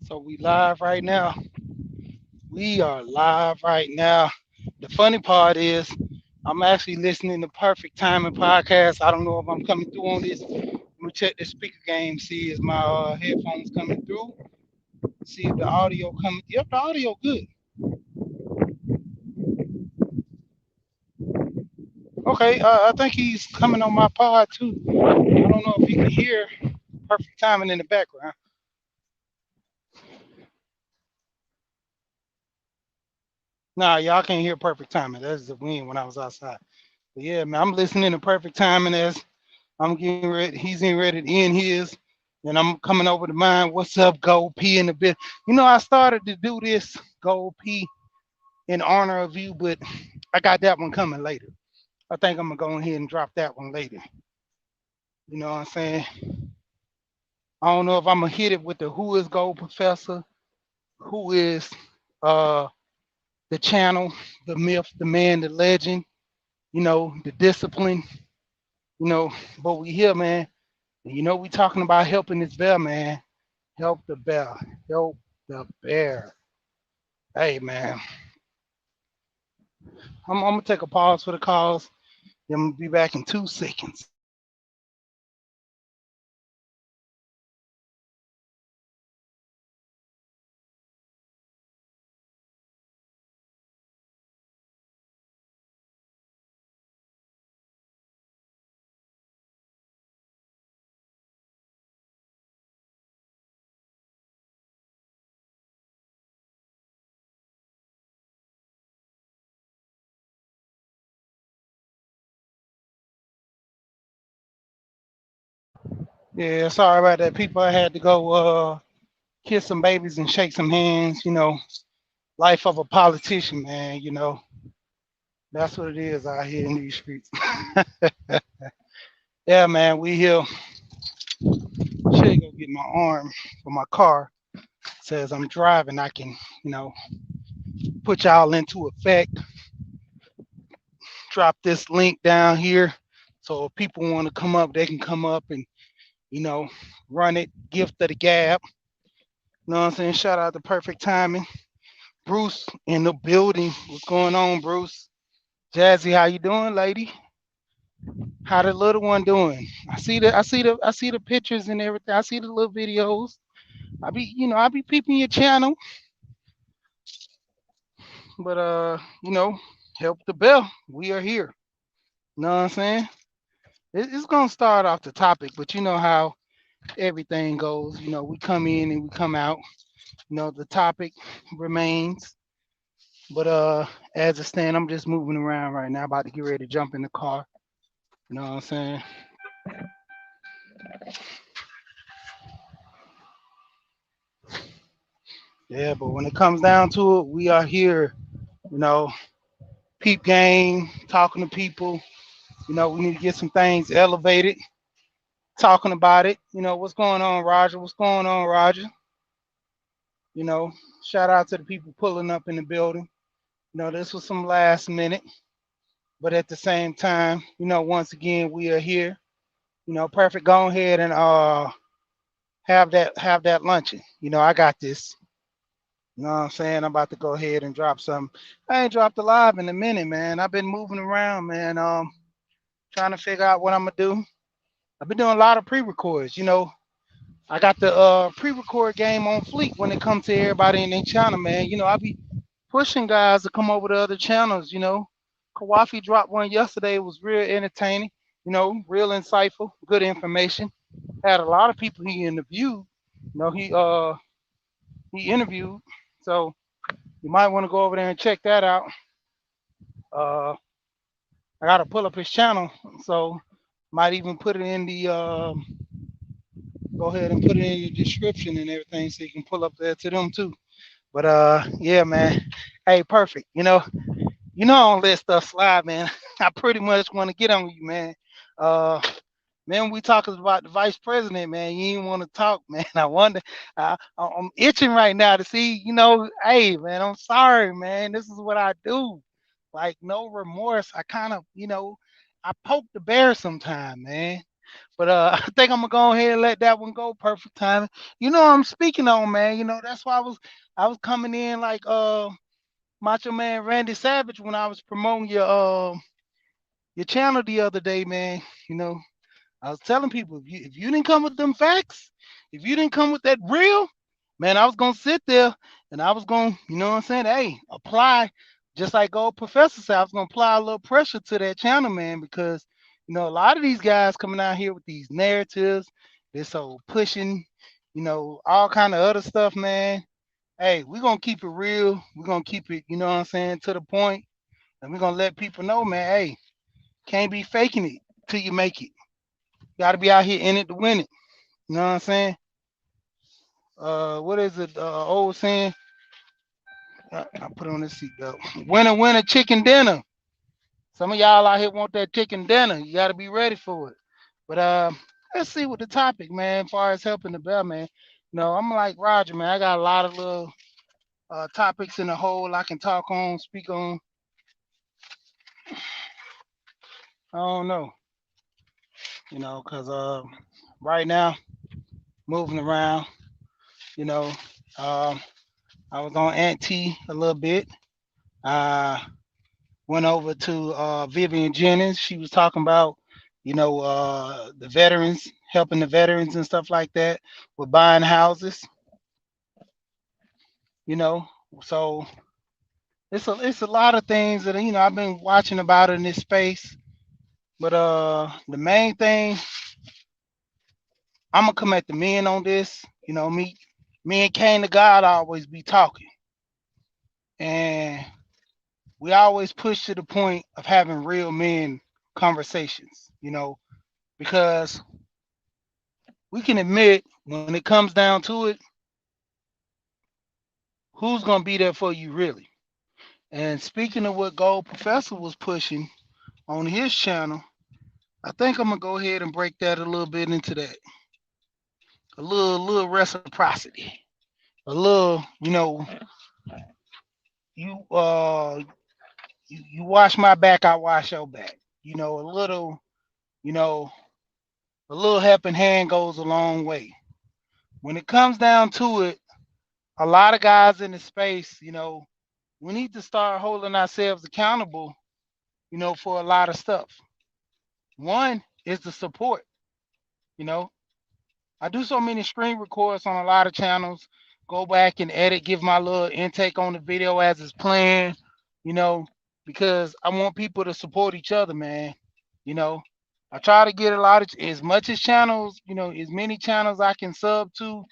So we live right now. We are live right now. The funny part is I'm actually listening to Perfect Timing podcast. I don't know if I'm coming through on this. Let me check the speaker game, see if my headphones coming through. See if the audio coming. Yep, the audio good. Okay, I think he's coming on my pod too. I don't know if you can hear Perfect Timing in the background. Nah, y'all can't hear Perfect Timing. That's the wind when I was outside. But yeah, man, I'm listening to Perfect Timing as I'm getting ready. He's getting ready to end his, and I'm coming over to mine. What's up, Gold P in the bit? You know, I started to do this Gold P in honor of you, but I got that one coming later. I think I'm gonna go ahead and drop that one later. You know what I'm saying? I don't know if I'm gonna hit it with the Who is Gold Professor, who is uh the channel, the myth, the man, the legend. You know, the discipline. You know, but we here, man. And you know, we talking about helping this bear, man. Help the bear. Help the bear. Hey, man. I'm gonna take a pause for the calls. Then I'm gonna be back in 2 seconds. Yeah, sorry about that, people. I had to go kiss some babies and shake some hands. You know, life of a politician, man. You know, that's what it is out here in these streets. Yeah, man. We here. Should go get my arm for my car. Says I'm driving. I can, you know, put y'all into effect. Drop this link down here. So if people want to come up, they can come up and, you know, run it. Gift of the gab. You know what I'm saying? Shout out to Perfect Timing. Bruce in the building. What's going on, Bruce? Jazzy, how you doing, lady? How the little one doing? I see the pictures and everything. I see the little videos. I be peeping your channel, but help the bell. We are here. You know what I'm saying? It's gonna start off the topic, but you know how everything goes. You know, we come in and we come out. You know, the topic remains. But as it stand, I'm just moving around right now, about to get ready to jump in the car. You know what I'm saying? Yeah, but when it comes down to it, we are here, you know, peep game, talking to people. You know, we need to get some things elevated, talking about it. You know, what's going on, Roger? What's going on, Roger? You know, shout out to the people pulling up in the building. You know, this was some last minute, but at the same time, you know, once again, we are here. You know, perfect. Go ahead and have that luncheon. You know, I got this. You know what I'm saying? I'm about to go ahead and drop some. I ain't dropped a live in a minute, man. I've been moving around, man. Trying to figure out what I'm gonna do. I've been doing a lot of pre-records. You know, I got the pre-record game on fleek when it comes to everybody in their channel, man. You know, I be pushing guys to come over to other channels. You know, Kawafi dropped one yesterday. It was real entertaining. You know, real insightful, good information. Had a lot of people he interviewed. You know, he interviewed. So you might want to go over there and check that out. Uh, I gotta pull up his channel, so might even put it in the go ahead and put it in your description and everything, so you can pull up there to them too. But yeah, man. Hey, perfect. You know I don't let stuff slide, man. I pretty much want to get on you, man. Uh, Man, we talking about the vice president, man. You ain't want to talk, man. I wonder. I'm itching right now to see. Hey, man, I'm sorry, man. This is what I do. Like no remorse. I kind of, I poke the bear sometime, man. But I think I'm gonna go ahead and let that one go. Perfect timing. You know what I'm speaking on, man. You know, that's why I was coming in like Macho Man Randy Savage when I was promoting your channel the other day, man. You know, I was telling people if you didn't come with them facts, if you didn't come with that real, man, I was gonna sit there and I was gonna, you know what I'm saying? Hey, apply just like old professor said, I was gonna apply a little pressure to that channel, man, because you know a lot of these guys coming out here with these narratives, this whole pushing, all kind of other stuff, man. Hey, we're gonna keep it real. We're gonna keep it, you know what I'm saying, to the point, and we're gonna let people know, man, hey, can't be faking it till you make it. Got to be out here in it to win it. You know what I'm saying? What is it? Old saying. I put on this seatbelt. Winner, winner, chicken dinner. Some of y'all out here want that chicken dinner. You got to be ready for it. But let's see what the topic, man. As far as helping the bell, man. No, I'm like Roger, man. I got a lot of little topics in the hole I can talk on, speak on. I don't know, cause right now moving around, you know, um, I was on Auntie a little bit. Uh, Went over to Vivian Jennings. She was talking about, the veterans, helping the veterans and stuff like that with buying houses. You know, so it's a lot of things that I've been watching about in this space. But the main thing I'm gonna come at the men on this. Me and Kane the God always be talking, and we always push to the point of having real men conversations. Because we can admit when it comes down to it, who's gonna be there for you really? And speaking of what Gold Professor was pushing on his channel, I think I'm gonna go ahead and break that a little bit into that. A little reciprocity. A little, you you wash my back, I wash your back. A little, you know, a little helping hand goes a long way. When it comes down to it, a lot of guys in the space, we need to start holding ourselves accountable, for a lot of stuff. One is the support. You know, I do so many screen records on a lot of channels, go back and edit, give my little intake on the video as it's playing, you know, because I want people to support each other, man. You know, I try to get a lot of as much as channels, as many channels I can sub to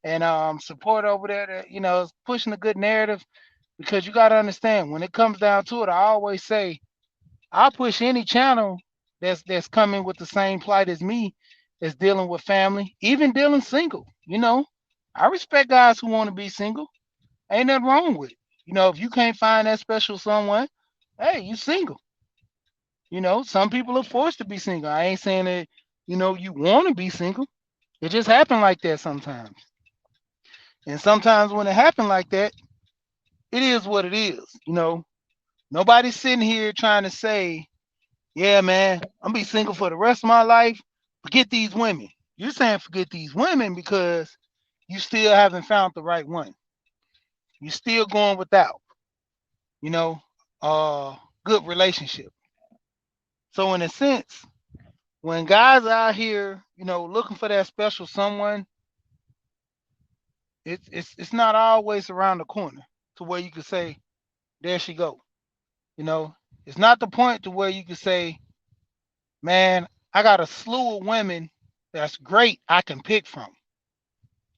and support over there that, is pushing a good narrative because you got to understand when it comes down to it, I always say I'll push any channel that's coming with the same plight as me, that's dealing with family, even dealing single. I respect guys who want to be single. Ain't nothing wrong with it. If you can't find that special someone, hey, you single. Some people are forced to be single. I ain't saying that, you want to be single. It just happen like that sometimes. And sometimes when it happen like that, it is what it is. Nobody's sitting here trying to say, yeah, man, I'm gonna be single for the rest of my life. Forget these women. You're saying forget these women because you still haven't found the right one. You're still going without, you know, good relationship. So in a sense, when guys are out here, looking for that special someone, it's not always around the corner to where you could say, there she go. You know, it's not the point to where you could say, man, I got a slew of women that's great I can pick from.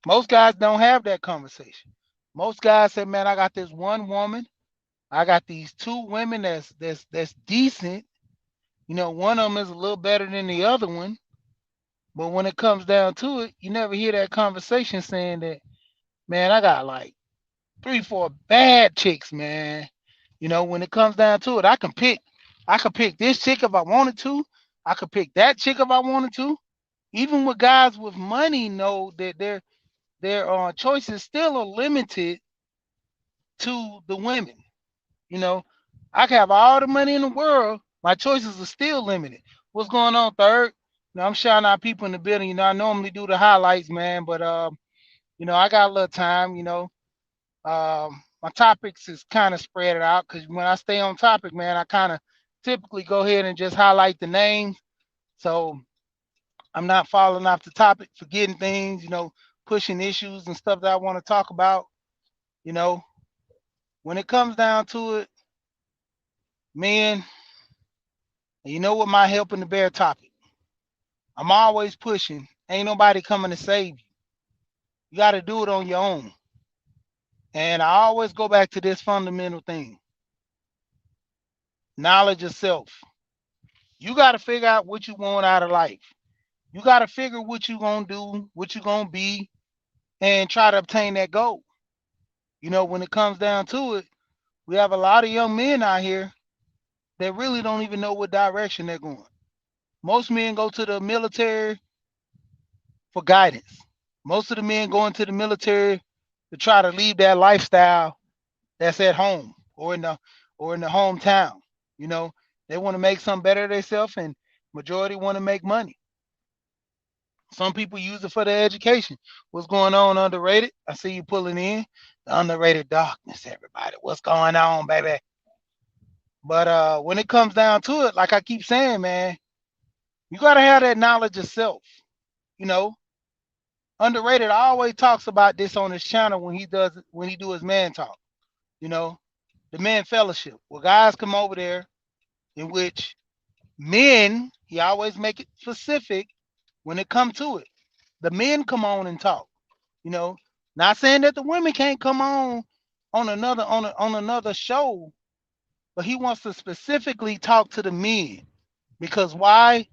Most guys don't have that conversation. Most guys say, man, I got this one woman. I got these two women that's decent. One of them is a little better than the other one. But when it comes down to it, you never hear that conversation saying that, man, I got like three, four bad chicks, man. When it comes down to it, I could pick this chick if I wanted to. I could pick that chick if I wanted to. Even with guys with money know that their choices still are limited to the women. You know, I can have all the money in the world, my choices are still limited. What's going on, third? I'm shouting out people in the building. I normally do the highlights, man, but I got a little time. My topics is kind of spread out because when I stay on topic, man, I kind of typically go ahead and just highlight the names. So I'm not falling off the topic, forgetting things, pushing issues and stuff that I want to talk about. You know, when it comes down to it, man, you know what my helping the bear topic? I'm always pushing. Ain't nobody coming to save you. You got to do it on your own. And I always go back to this fundamental thing: knowledge of self. You got to figure out what you want out of life. You got to figure what you going to do, what you going to be, and try to obtain that goal. When it comes down to it, we have a lot of young men out here that really don't even know what direction they're going. Most men go to the military for guidance. Most of the men go into the military to try to leave that lifestyle that's at home or in the hometown. You know, they want to make something better of themselves, and majority want to make money. Some people use it for their education. What's going on, underrated? I see you pulling in. The underrated darkness, everybody. What's going on, baby? But when it comes down to it, like I keep saying, man, you gotta have that knowledge of self. You know, underrated always talks about this on his channel when he do his man talk. You know, the men fellowship, where guys come over there, in which men, he always make it specific when it come to it. The men come on and talk. You know, not saying that the women can't come on another show, but he wants to specifically talk to the men because why?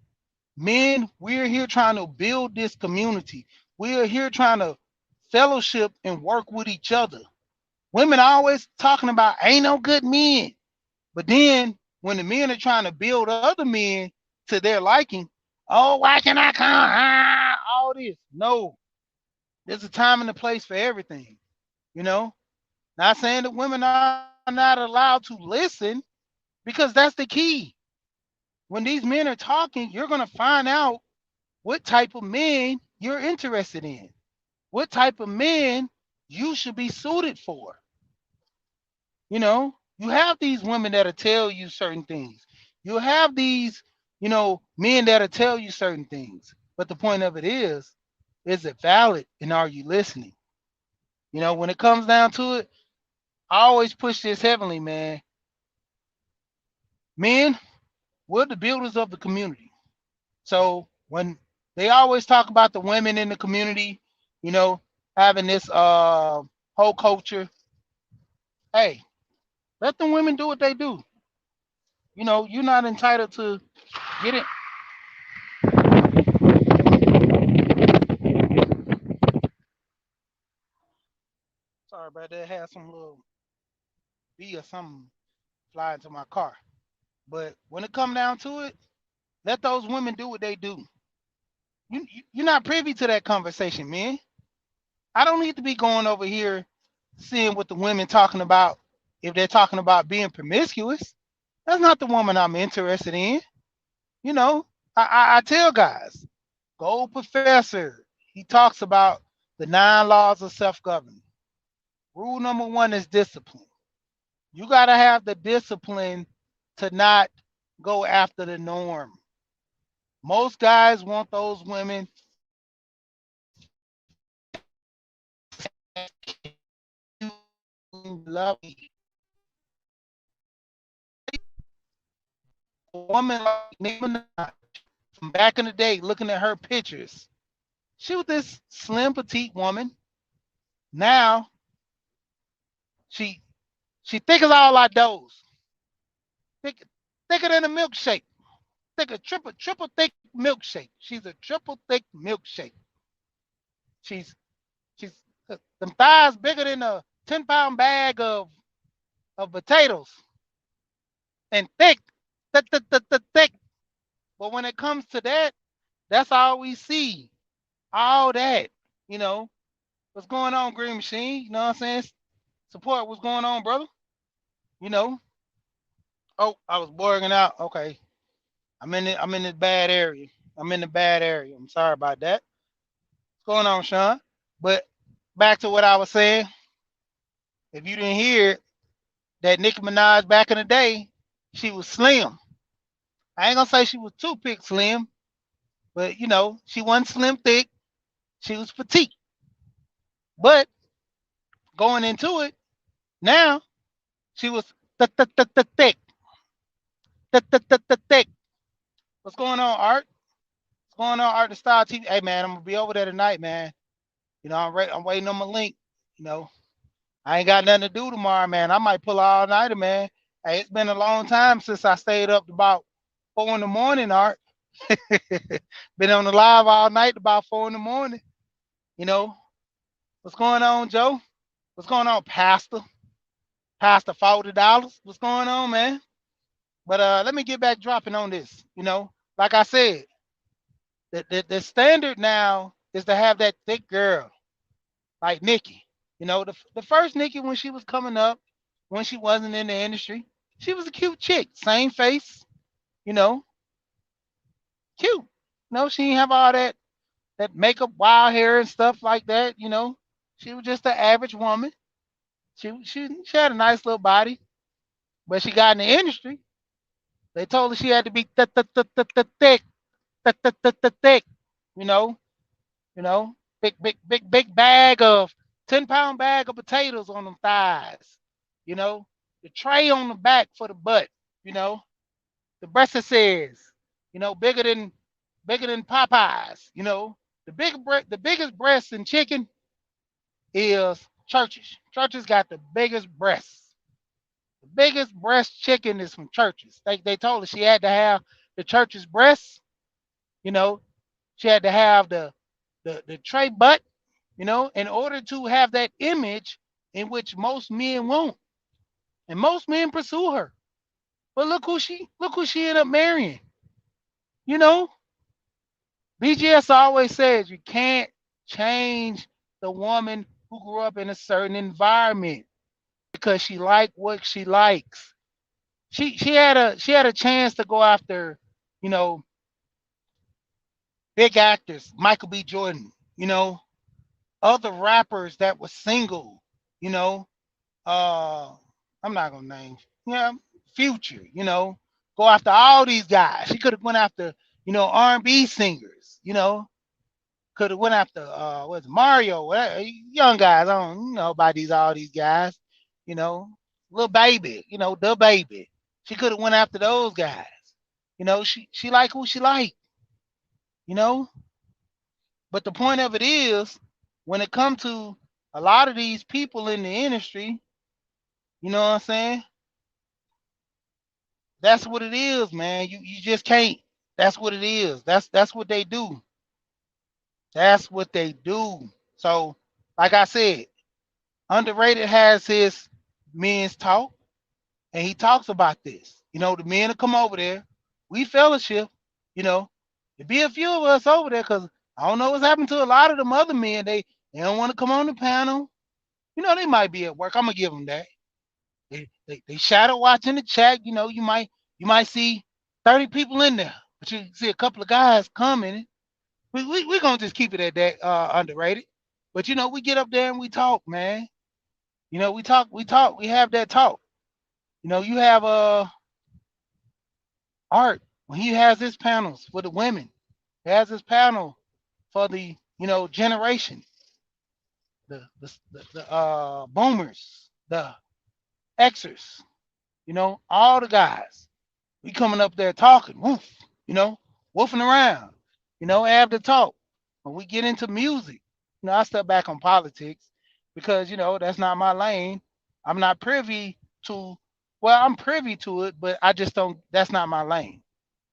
Men, we're here trying to build this community. We're here trying to fellowship and work with each other. Women are always talking about ain't no good men. But then when the men are trying to build other men to their liking, oh, why can I come? All this. No, there's a time and a place for everything. You know, not saying that women are not allowed to listen because that's the key. When these men are talking, you're going to find out what type of men you're interested in, what type of men you should be suited for. You have these women that'll tell you certain things. You have these, men that'll tell you certain things. But the point of it is it valid and are you listening? When it comes down to it, I always push this heavily, man. Men, we're the builders of the community. So when they always talk about the women in the community, you know, having this whole culture, hey, let the women do what they do. You're not entitled to get it. Sorry about that. Had some little bee or something fly into my car. But when it come down to it, let those women do what they do. You're not privy to that conversation, man. I don't need to be going over here seeing what the women talking about if they're talking about being promiscuous. That's not the woman I'm interested in. You know, I tell guys, Gold Professor, he talks about the 9 laws of self-government. Rule number 1 is discipline. You got to have the discipline to not go after the norm. Most guys want those women lovely. A woman like Nicki Minaj from back in the day, looking at her pictures, she was this slim petite woman. Now she she thick as all our doughs, thick, thicker than a milkshake, thicker, triple thick milkshake. She's a triple thick milkshake. She's she's them thighs bigger than a 10-pound bag of potatoes and thick, thick. But when it comes to that, that's all we see. All that, you know. What's going on, Green Machine? You know what I'm saying? Support what's going on, brother. You know. Oh, I was boring out. Okay. I'm in this bad area. I'm in the bad area. I'm sorry about that. What's going on, Sean? But back to what I was saying. If you didn't hear that Nicki Minaj back in the day, she was slim. I ain't gonna say she was toothpick slim, but she wasn't slim thick. She was petite. But going into it, now she was thick, thick. What's going on, Art? What's going on, Art the Style TV? Hey man, I'm gonna be over there tonight, man. I'm waiting on my link. You know, I ain't got nothing to do tomorrow, man. I might pull all nighter, man. Hey, it's been a long time since I stayed up about 4 in the morning, Art. Been on the live all night about 4 in the morning. You know, what's going on, Joe? What's going on, Pastor? Pastor $40. What's going on, man? But let me get back dropping on this. Like I said, the standard now is to have that thick girl like Nikki. The first Nikki when she was coming up, when she wasn't in the industry, she was a cute chick, same face, you know, cute. She didn't have all that makeup, wild hair and stuff like that. She was just an average woman. She had a nice little body, but she got in the industry. They told her she had to be thick, thick. You know, big bag of 10-pound bag of potatoes on them thighs. You know, the tray on the back for the butt. You know, the breast says. Bigger than Popeyes. The biggest breast in chicken is Church's. Church's got the biggest breasts. The biggest breast chicken is from Church's. They told her she had to have the Church's breasts. You know, she had to have the tray butt. In order to have that image in which most men want, and most men pursue her. But look who she ended up marrying. You know, BGS always says you can't change the woman who grew up in a certain environment because she liked what she likes. She had a chance to go after, you know, big actors, Michael B. Jordan, other rappers that were single, you know, uh I'm not gonna name, yeah, Future, go after all these guys. She could have went after, R&B singers, could have went after what's Mario, whatever, young guys. I don't know about all these guys, you know, little baby, the baby. She could have went after those guys. She like who she like, you know. But the point of it is, when it comes to a lot of these people in the industry, you know what I'm saying? That's what it is, man. You just can't. That's what it is. That's what they do. That's what they do. So, like I said, Underrated has his men's talk, and he talks about this. The men that come over there, we fellowship. You know, there be a few of us over there because I don't know what's happened to a lot of them other men. They don't want to come on the panel. They might be at work. I'm gonna give them that. They shadow watching the chat. You might see 30 people in there, but you see a couple of guys coming. We gonna just keep it at that, Underrated. But we get up there and we talk, man. We have that talk. You have Art when he has his panels for the women. He has his panel for the generation, the boomers, the Xers, all the guys. We coming up there talking, woof, woofing around, have the talk. When we get into music, I step back on politics because that's not my lane. I'm not privy to, well, I'm privy to it, but I just don't. That's not my lane.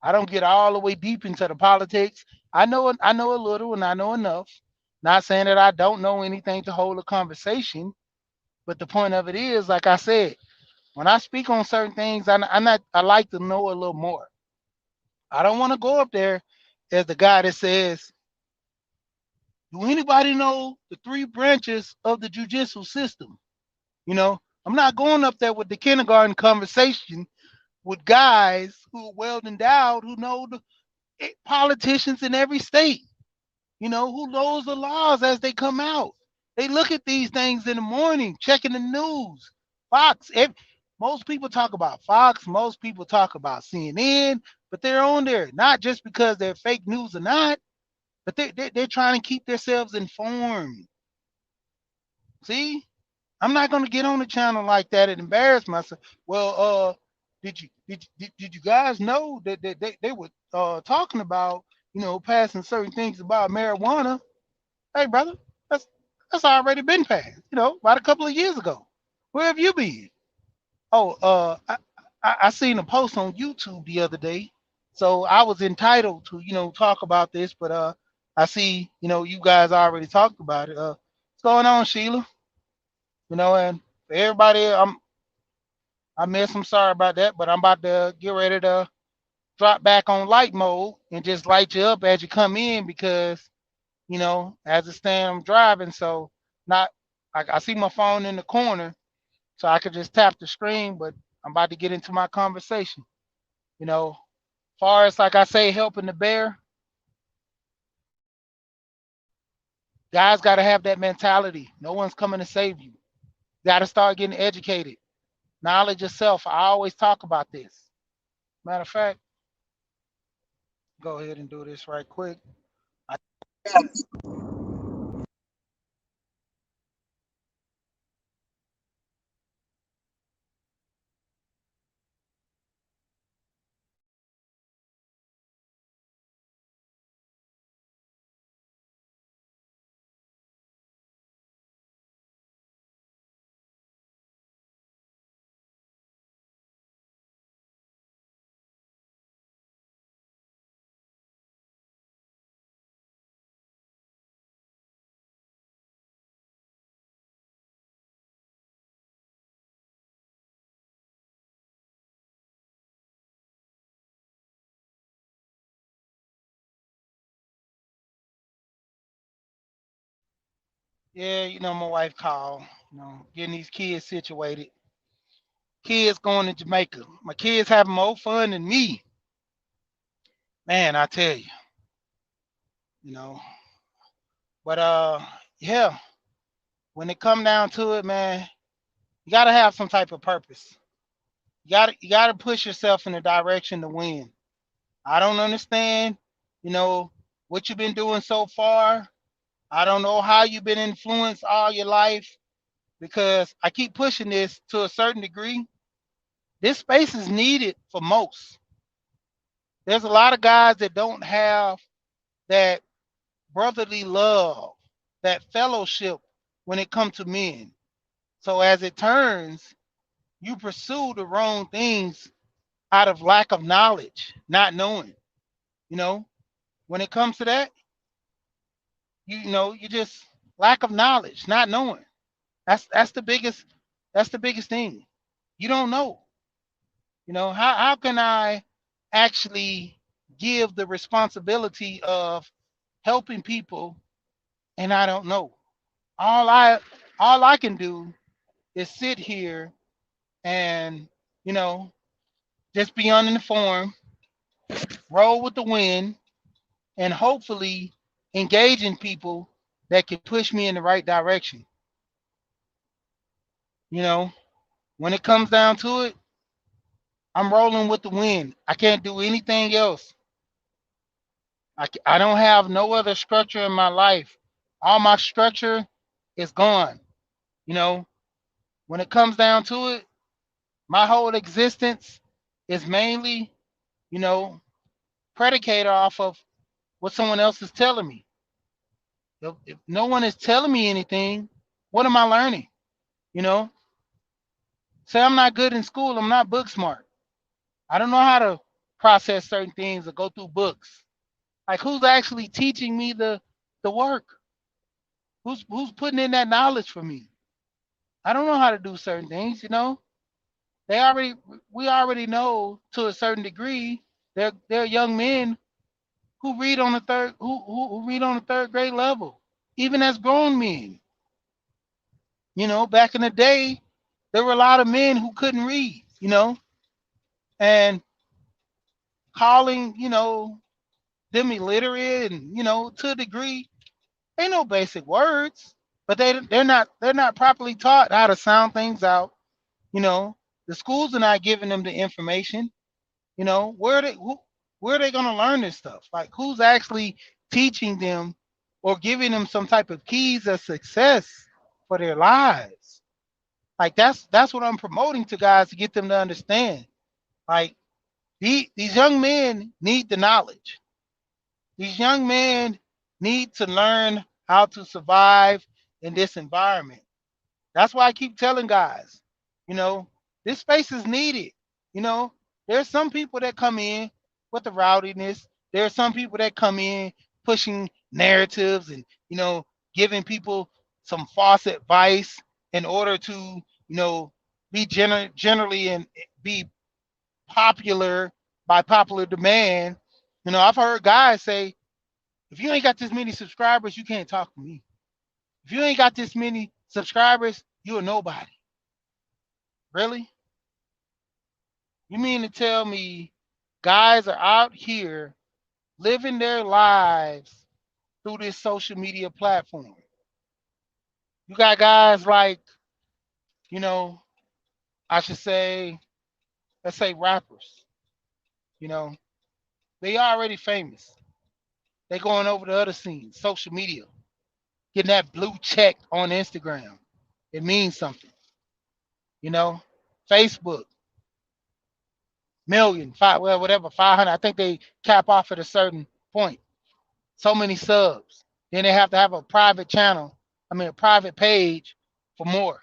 I don't get all the way deep into the politics. I know a little, and I know enough. Not saying that I don't know anything to hold a conversation, but the point of it is, like I said, when I speak on certain things, I like to know a little more. I don't want to go up there as the guy that says, "Do anybody know the three branches of the judicial system?" I'm not going up there with the kindergarten conversation with guys who are well endowed who know politicians in every state, who knows the laws as they come out. They look at these things in the morning, checking the news. Fox, most people talk about Fox, most people talk about CNN, but they're on there not just because they're fake news or not, but they're trying to keep themselves informed. See, I'm not going to get on the channel like that and embarrass myself. Well, did you guys know that they were talking about passing certain things about marijuana? Hey, brother, that's that's already been passed. About a couple of years ago. Where have you been? Oh, I seen a post on YouTube the other day, so I was entitled to talk about this, but I see you guys already talked about it. What's going on, Sheila? And for everybody, I'm sorry about that, but I'm about to get ready to drop back on light mode and just light you up as you come in because as it stands, I'm driving, so not I see my phone in the corner, so I could just tap the screen, but I'm about to get into my conversation. Far as like I say, helping the bear, guys got to have that mentality. No one's coming to save you. Got to start getting educated. Knowledge yourself. I always talk about this. Matter of fact, go ahead and do this right quick. Yeah, my wife called, getting these kids situated. Kids going to Jamaica. My kids having more fun than me. Man, I tell you, you know. But yeah, when it come down to it, man, you gotta have some type of purpose. You gotta push yourself in the direction to win. I don't understand, you know, what you've been doing so far. I don't know how you've been influenced all your life because I keep pushing this to a certain degree. This space is needed for most. There's a lot of guys that don't have that brotherly love, that fellowship when it comes to men. So as it turns, you pursue the wrong things out of lack of knowledge, not knowing. You know, when it comes to that, you just lack of knowledge, not knowing. That's the biggest thing. You don't know. How can I actually give the responsibility of helping people and I don't know? All I all I can do is sit here and you know just be uninformed, roll with the wind, and hopefully engaging people that can push me in the right direction. You know, when it comes down to it, I'm rolling with the wind. I can't do anything else. I don't have no other structure in my life. All my structure is gone. You know, when it comes down to it, my whole existence is mainly, you know, predicated off of what someone else is telling me. If no one is telling me anything, what am I learning? You know, say I'm not good in school, I'm not book smart. I don't know how to process certain things or go through books. Like who's actually teaching me the work? Who's putting in that knowledge for me? I don't know how to do certain things. They already we already know to a certain degree they're young men who read on the who read on the third grade level, even as grown men. Back in the day, there were a lot of men who couldn't read, and calling, them illiterate and to a degree, ain't no basic words, but they're not properly taught how to sound things out. You know, the schools are not giving them the information. Where are they going to learn this stuff? Like, who's actually teaching them or giving them some type of keys of success for their lives? Like, that's what I'm promoting to guys to get them to understand. Like, these young men need the knowledge. These young men need to learn how to survive in this environment. That's why I keep telling guys, you know, this space is needed. You know, there's some people that come in with the rowdiness. There are some people that come in pushing narratives and, giving people some false advice in order to, be generally and be popular by popular demand. I've heard guys say, if you ain't got this many subscribers, you can't talk to me. If you ain't got this many subscribers, you're nobody. Really? You mean to tell me guys are out here living their lives through this social media platform? You got guys like, you know, I should say, let's say rappers, you know, they already famous. They going over to other scenes, social media, getting that blue check on Instagram. It means something, you know. Facebook, million, five, well, whatever, 500. I think they cap off at a certain point. So many subs. Then they have to have a private channel, a private page for more.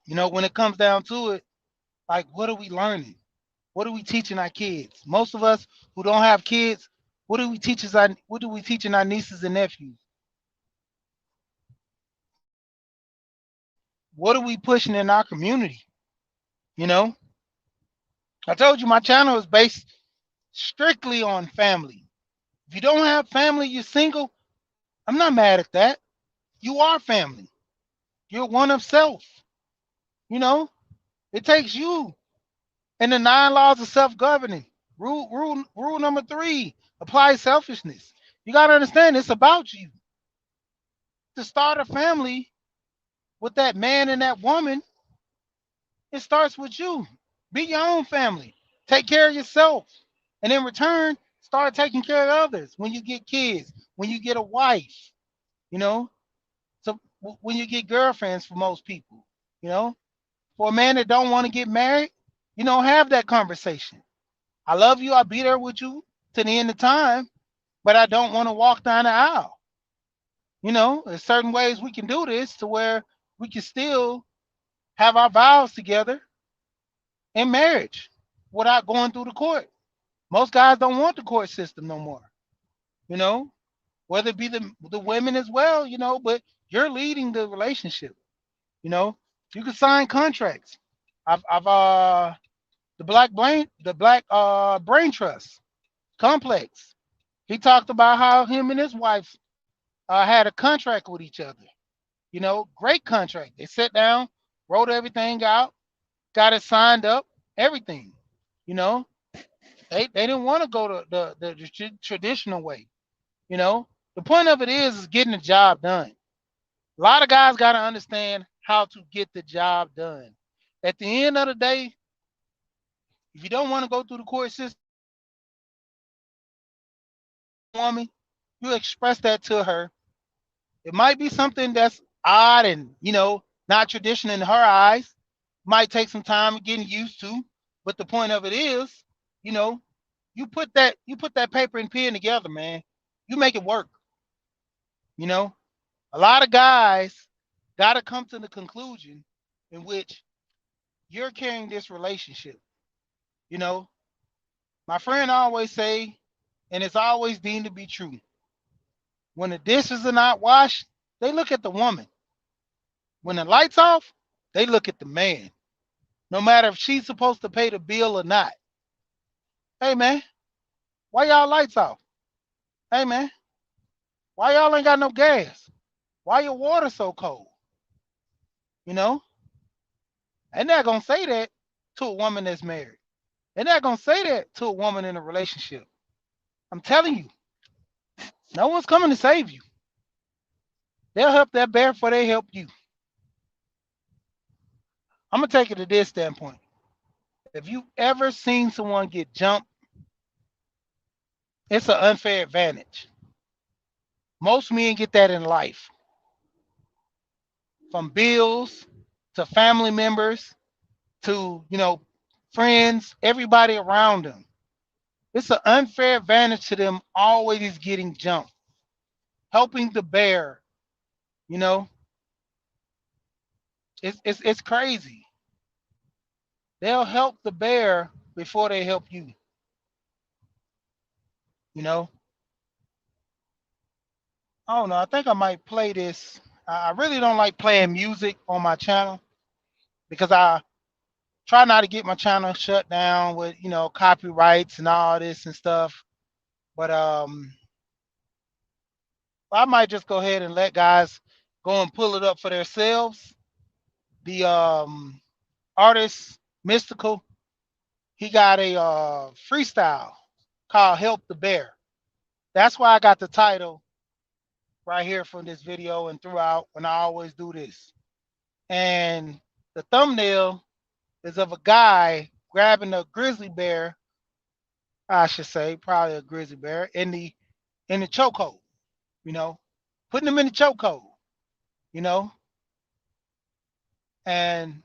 When it comes down to it, like, what are we learning? What are we teaching our kids? Most of us who don't have kids, what do we teaching our nieces and nephews? What are we pushing in our community? You know, I told you my channel is based strictly on family. If you don't have family, you're single, I'm not mad at that. You are family. You're one of self. You know, it takes you and the 9 laws of self-governing. Rule number 3: apply selfishness. You gotta understand it's about you. To start a family with that man and that woman, it starts with you. Be your own family. Take care of yourself. And in return, start taking care of others when you get kids, when you get a wife, you know. So when you get girlfriends for most people, you know, for a man that don't want to get married, have that conversation. I love you. I'll be there with you to the end of time, but I don't want to walk down the aisle. There's certain ways we can do this to where we can still have our vows together in marriage without going through the court. Most guys don't want the court system no more, you know, whether it be the women as well, but you're leading the relationship, you know. You can sign contracts. I've the black brain trust complex. He talked about how him and his wife had a contract with each other. Great contract. They sat down, wrote everything out, got it signed up, everything. You know, they didn't want to go to the traditional way. You know, the point of it is getting the job done. A lot of guys got to understand how to get the job done. At the end of the day, if you don't want to go through the court system, woman, you express that to her. It might be something that's odd and not traditional in her eyes. Might take some time getting used to, but the point of it is, you know, you put that paper and pen together, man. You make it work. You know, a lot of guys got to come to the conclusion in which you're carrying this relationship. You know, my friend always say, and it's always deemed to be true. When the dishes are not washed, they look at the woman. When the lights off, they look at the man. No matter if she's supposed to pay the bill or not. Hey man, why y'all lights off? Hey man, why y'all ain't got no gas? Why your water so cold? You know? And they're gonna say that to a woman that's married. And they're gonna say that to a woman in a relationship. I'm telling you. No one's coming to save you. They'll help that bear before they help you. I'm gonna take it to this standpoint. If you ever seen someone get jumped, it's an unfair advantage. Most men get that in life, from bills to family members to friends, everybody around them. It's an unfair advantage to them always getting jumped, helping the bear. You know, it's crazy. They'll help the bear before they help you. You know, I don't know. I think I might play this. I really don't like playing music on my channel because I try not to get my channel shut down with copyrights and all this and stuff. But I might just go ahead and let guys go and pull it up for themselves. The artist Mystical, he got a freestyle called "Help the Bear." That's why I got the title right here from this video and throughout when I always do this. And the thumbnail is of a guy grabbing a grizzly bear, I should say, probably a grizzly bear, in the chokehold, you know, putting him in the chokehold, you know. And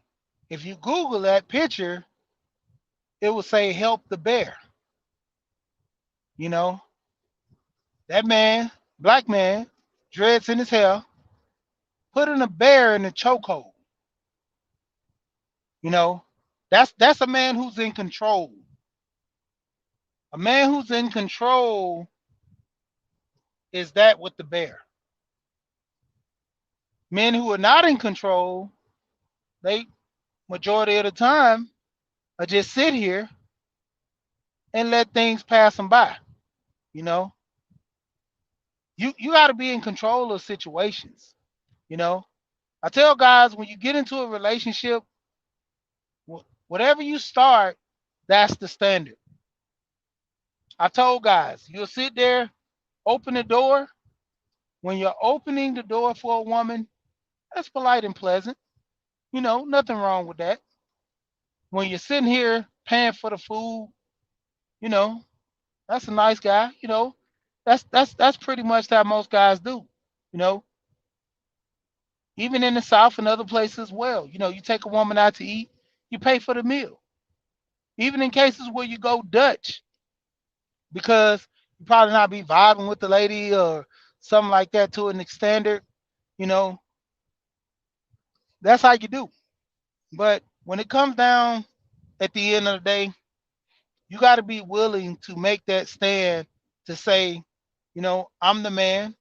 if you Google that picture, it will say help the bear, you know. That man, black man, dreads in his hair, putting a bear in the chokehold, you know. That's a man who's in control. A man who's in control is that with the bear. Men who are not in control, they majority of the time are just sit here and let things pass them by. You know, you got to be in control of situations. You know, I tell guys when you get into a relationship, whatever you start, that's the standard. I told guys you'll sit there, open the door. When you're opening the door for a woman, that's polite and pleasant. You know, nothing wrong with that. When you're sitting here paying for the food, you know, that's a nice guy. You know, that's pretty much how most guys do. You know, even in the South and other places as well. You know, you take a woman out to eat, you pay for the meal. Even in cases where you go Dutch, because you probably not be vibing with the lady or something like that to an extender, you know, that's how you do. But when it comes down at the end of the day, you got to be willing to make that stand to say, I'm the man.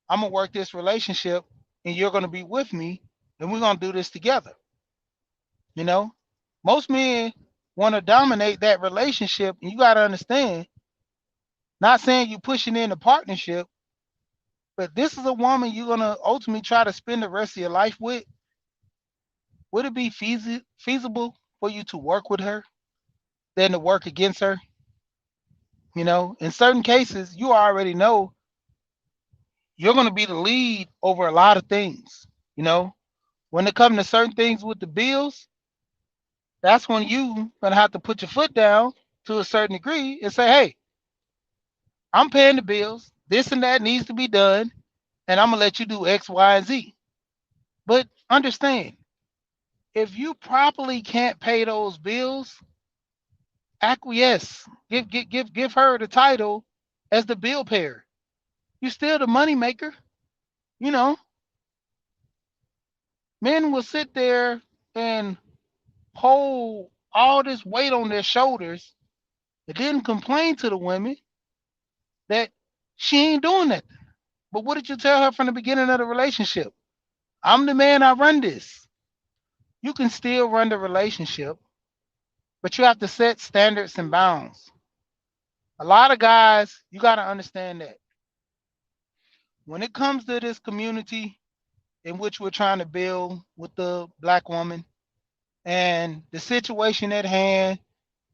I'm gonna work this relationship, and you're gonna be with me, and we're gonna do this together. You know, most men want to dominate that relationship, and you got to understand. Not saying you pushing in a partnership, but this is a woman you're gonna ultimately try to spend the rest of your life with. Would it be feasible for you to work with her than to work against her? You know, in certain cases, you already know you're going to be the lead over a lot of things. You know, when it comes to certain things with the bills, that's when you going to have to put your foot down to a certain degree and say, hey, I'm paying the bills. This and that needs to be done. And I'm going to let you do X, Y, and Z. But understand, if you properly can't pay those bills, acquiesce. Give her the title as the bill payer. You're still the money maker. You know, men will sit there and hold all this weight on their shoulders and then complain to the women that she ain't doing nothing. But what did you tell her from the beginning of the relationship? I'm the man, I run this. You can still run the relationship, but you have to set standards and bounds. A lot of guys, you got to understand that when it comes to this community in which we're trying to build with the black woman and the situation at hand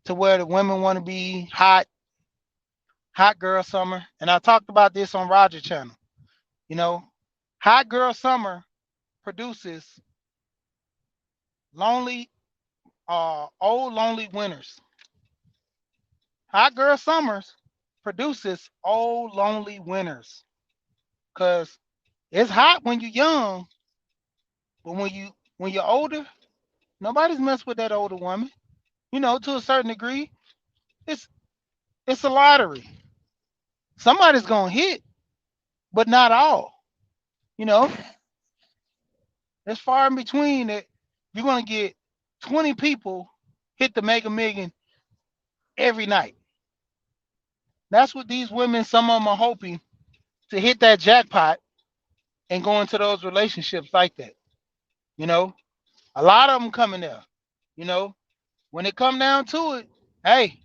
to where the women want to be hot, hot girl summer, and I talked about this on Roger channel. You know, hot girl summer produces lonely, old lonely winters. Hot girl summers produces old lonely winters. Cause it's hot when you're young, but when you're older, nobody's messed with that older woman. To a certain degree, it's it's a lottery. Somebody's gonna hit, but not all. You know, it's far in between that you're gonna get 20 people hit the Mega Million every night. That's what these women, some of them are hoping to hit that jackpot and go into those relationships like that. You know, a lot of them coming there. You know, when it come down to it, hey,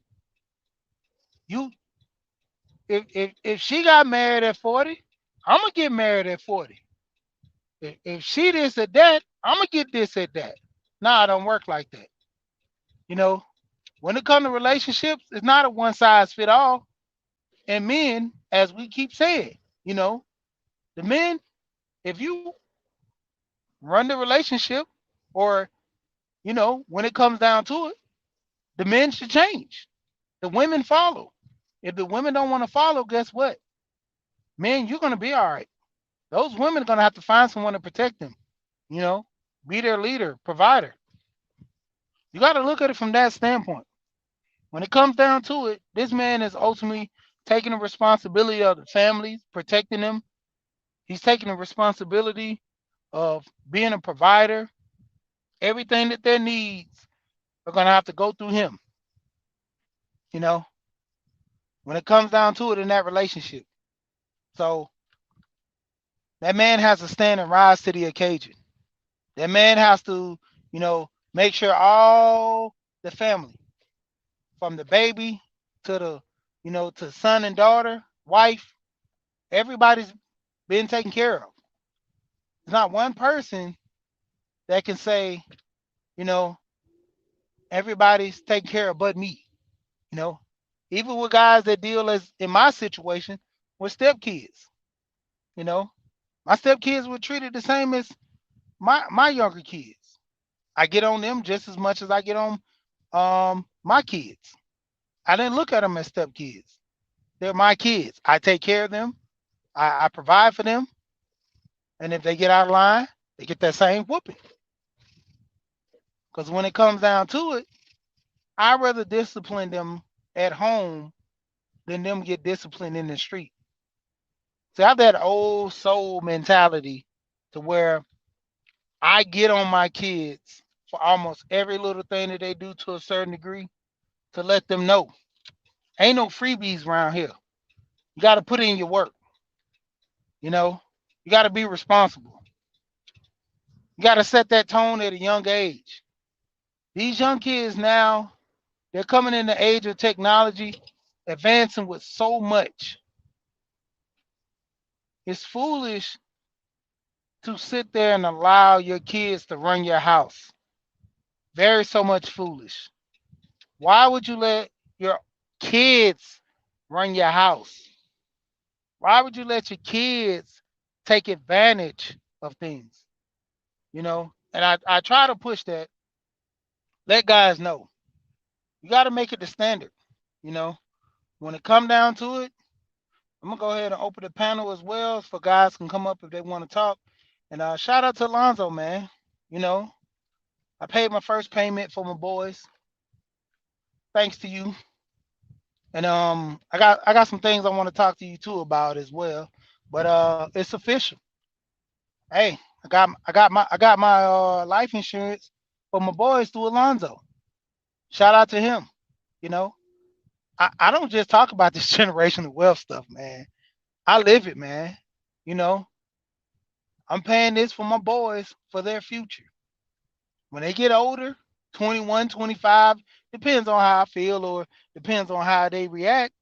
you if she got married at 40, I'm gonna get married at 40. If she this at that, I'm gonna get this at that. Nah, it don't work like that. You know, when it comes to relationships, it's not a one size fit all. And men, as we keep saying, you know, the men, if you run the relationship, or when it comes down to it, the men should change. The women follow. If the women don't want to follow, guess what? Men, you're gonna be all right. Those women are gonna have to find someone to protect them. You know, be their leader, provider. You got to look at it from that standpoint. When it comes down to it, this man is ultimately taking the responsibility of the families, protecting them. He's taking the responsibility of being a provider. Everything that their needs are gonna have to go through him. You know, when it comes down to it in that relationship. So that man has to stand and rise to the occasion. That man has to, make sure all the family, from the baby to to son and daughter, wife, everybody's been taken care of. There's not one person that can say, you know, everybody's taken care of but me. You know, even with guys that deal as in my situation with stepkids. You know, my stepkids were treated the same as my younger kids. I get on them just as much as I get on my kids. I didn't look at them as stepkids. They're my kids. I take care of them. I provide for them. And if they get out of line, they get that same whooping. Because when it comes down to it, I'd rather discipline them at home than them get disciplined in the street. So I have that old soul mentality to where I get on my kids for almost every little thing that they do to a certain degree to let them know ain't no freebies around here. You got to put in your work. You know, you got to be responsible. You got to set that tone at a young age. These young kids now, they're coming in the age of technology, advancing with so much. It's foolish to sit there and allow your kids to run your house. Very so much foolish. Why would you let your kids run your house? Why would you let your kids take advantage of things? And I try to push that, let guys know. You got to make it the standard. You know, when it come down to it, I'm gonna go ahead and open the panel as well so guys can come up if they want to talk. And shout out to Alonzo, man. You know, I paid my first payment for my boys, thanks to you. And I got some things I want to talk to you too about as well. But it's official. Hey, I got my life insurance for my boys through Alonzo. Shout out to him. You know, I don't just talk about this generational wealth stuff, man. I live it, man. You know, I'm paying this for my boys for their future. When they get older, 21, 25, depends on how I feel or depends on how they react.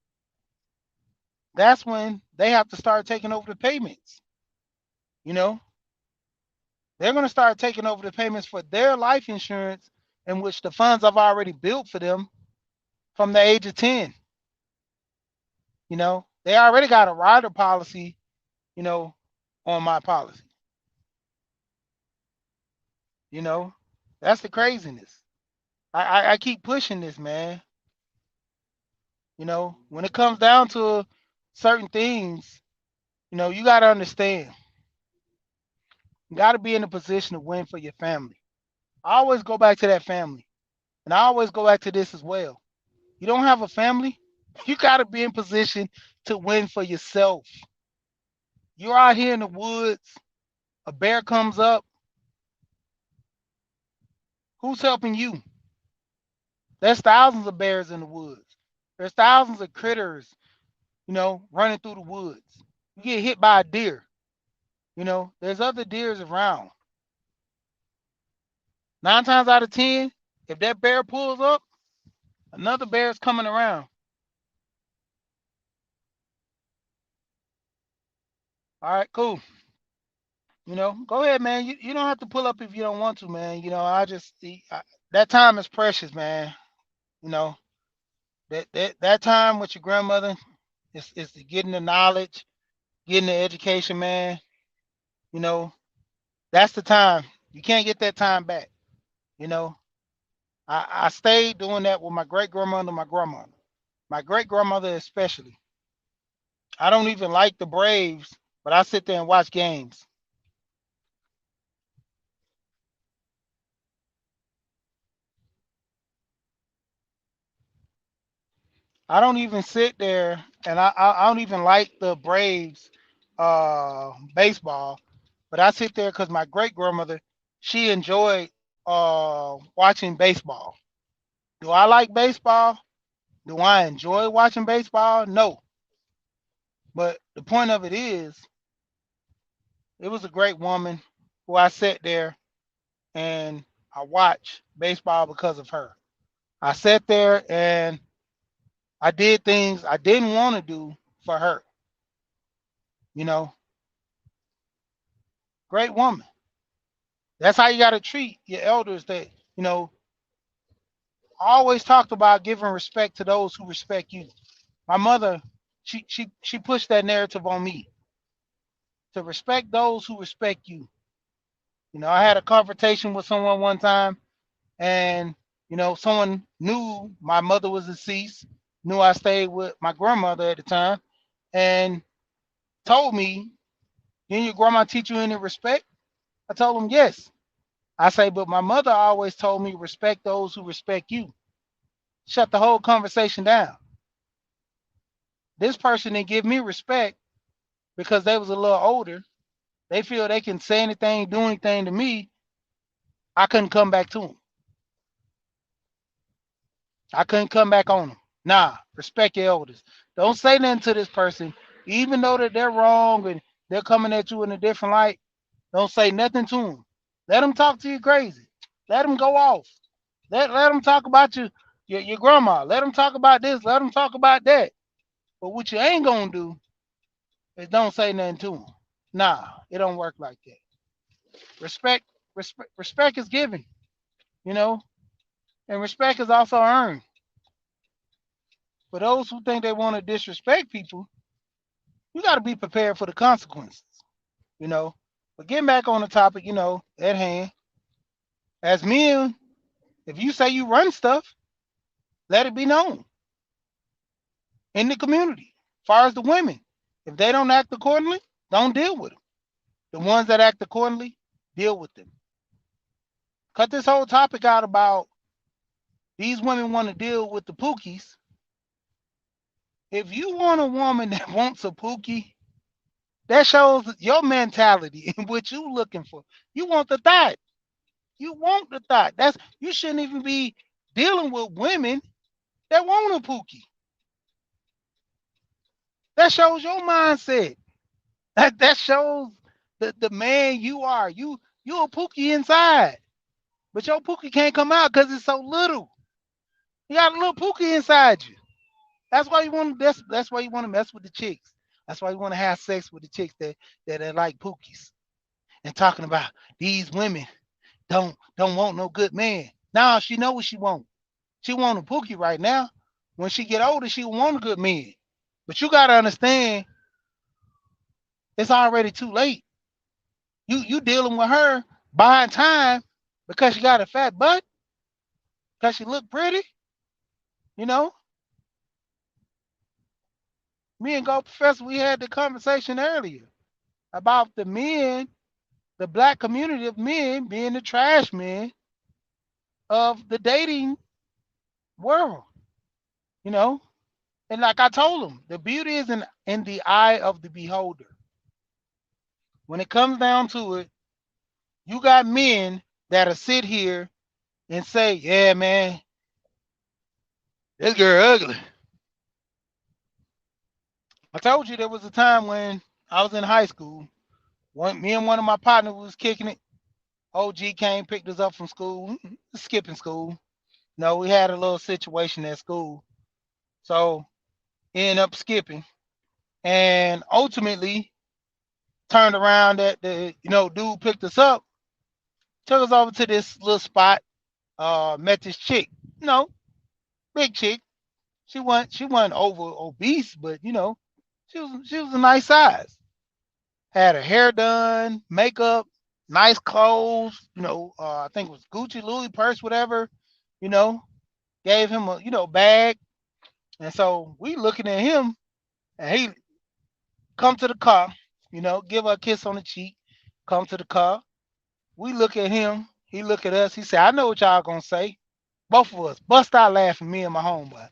That's when they have to start taking over the payments. You know, they're going to start taking over the payments for their life insurance, in which the funds I've already built for them from the age of 10. They already got a rider policy, you know, on my policy. You know, that's the craziness. I keep pushing this, man. When it comes down to certain things, you got to understand. You got to be in a position to win for your family. I always go back to that family. And I always go back to this as well. You don't have a family, you got to be in position to win for yourself. You're out here in the woods, a bear comes up, who's helping you? There's thousands of bears in the woods. There's thousands of critters, running through the woods. You get hit by a deer, there's other deers around. 9 times out of 10, if that bear pulls up, another bear is coming around. All right, cool. Go ahead, man. You don't have to pull up if you don't want to, man. That time is precious, man. You know that time with your grandmother is getting the knowledge, getting the education, man. You know that's the time. You can't get that time back. You know, I stayed doing that with my great grandmother, my grandmother, my great grandmother especially. I don't even like the Braves, but I sit there and watch games. I don't even sit there, and I don't even like the Braves baseball, but I sit there because my great grandmother, she enjoyed watching baseball. Do I like baseball? Do I enjoy watching baseball? No. But the point of it is, it was a great woman who I sat there and I watched baseball because of her. I sat there and I did things I didn't want to do for her. You know, great woman. That's how you got to treat your elders. That I always talked about giving respect to those who respect you. My mother, she pushed that narrative on me to respect those who respect you. I had a confrontation with someone one time, and someone knew my mother was deceased, knew I stayed with my grandmother at the time, and told me, "Didn't your grandma teach you any respect?" I told him yes. I say, but my mother always told me respect those who respect you. Shut the whole conversation down. This person didn't give me respect because they was a little older. They feel they can say anything, do anything to me. I couldn't come back to them. I couldn't come back on them. Nah, respect your elders. Don't say nothing to this person, even though that they're wrong and they're coming at you in a different light. Don't say nothing to them. Let them talk to you crazy. Let them go off. Let them talk about your grandma. Let them talk about this. Let them talk about that. But what you ain't gonna do is don't say nothing to them. Nah, it don't work like that. Respect is given, you know, and respect is also earned. For those who think they want to disrespect people, you got to be prepared for the consequences, you know. But getting back on the topic, at hand, as men, if you say you run stuff, let it be known in the community. As far as the women, if they don't act accordingly, don't deal with them. The ones that act accordingly, deal with them. Cut this whole topic out about these women want to deal with the pookies. If you want a woman that wants a pookie, that shows your mentality and what you looking for. You want the thought. You want the thought. You shouldn't even be dealing with women that want a pookie. That shows your mindset. That shows the man you are. You a pookie inside, but your pookie can't come out because it's so little. You got a little pookie inside you. That's why you want. That's why you want to mess with the chicks. That's why you want to have sex with the chicks that like pookies and talking about these women don't want no good man. Now she know what she want. She want a pookie right now. When she get older, she want a good man. But you gotta understand, it's already too late. You dealing with her buying time because she got a fat butt, because she look pretty. You know, me and Go Professor, we had the conversation earlier about the men, the black community of men being the trash men of the dating world. You know, and like I told him, the beauty is in the eye of the beholder. When it comes down to it, you got men that'll sit here and say, "Yeah, man, this girl ugly." I told you there was a time when I was in high school. Me and one of my partners was kicking it. OG came, picked us up from school, skipping school. No, we had a little situation at school, so ended up skipping, and ultimately turned around that the dude picked us up, took us over to this little spot. Met this chick, big chick. She wasn't over obese, but she was a nice size. Had her hair done, makeup, nice clothes. I think it was Gucci, Louis purse, whatever. You know, gave him a bag, and so we looking at him, and he come to the car. Give her a kiss on the cheek. Come to the car. We look at him. He look at us. He said, "I know what y'all gonna say." Both of us bust out laughing. Me and my homeboy.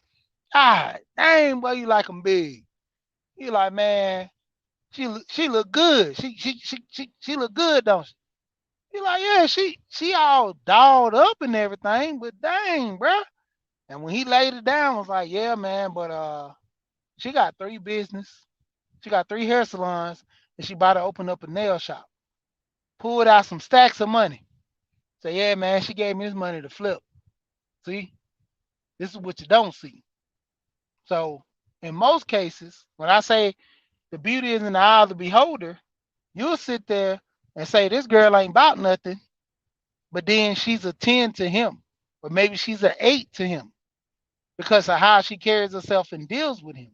Ah, dang, boy, you like him big. He like, man, she look good. She look good, don't she? He like, yeah, she all dolled up and everything, but dang, bruh. And when he laid it down, I was like, yeah, man, but she got three business. She got three hair salons, and she about to open up a nail shop. Pulled out some stacks of money. Say, yeah, man, she gave me this money to flip. See, this is what you don't see. So in most cases, when I say the beauty is in the eye of the beholder, you'll sit there and say this girl ain't about nothing, but then she's a 10 to him, or maybe she's an 8 to him because of how she carries herself and deals with him.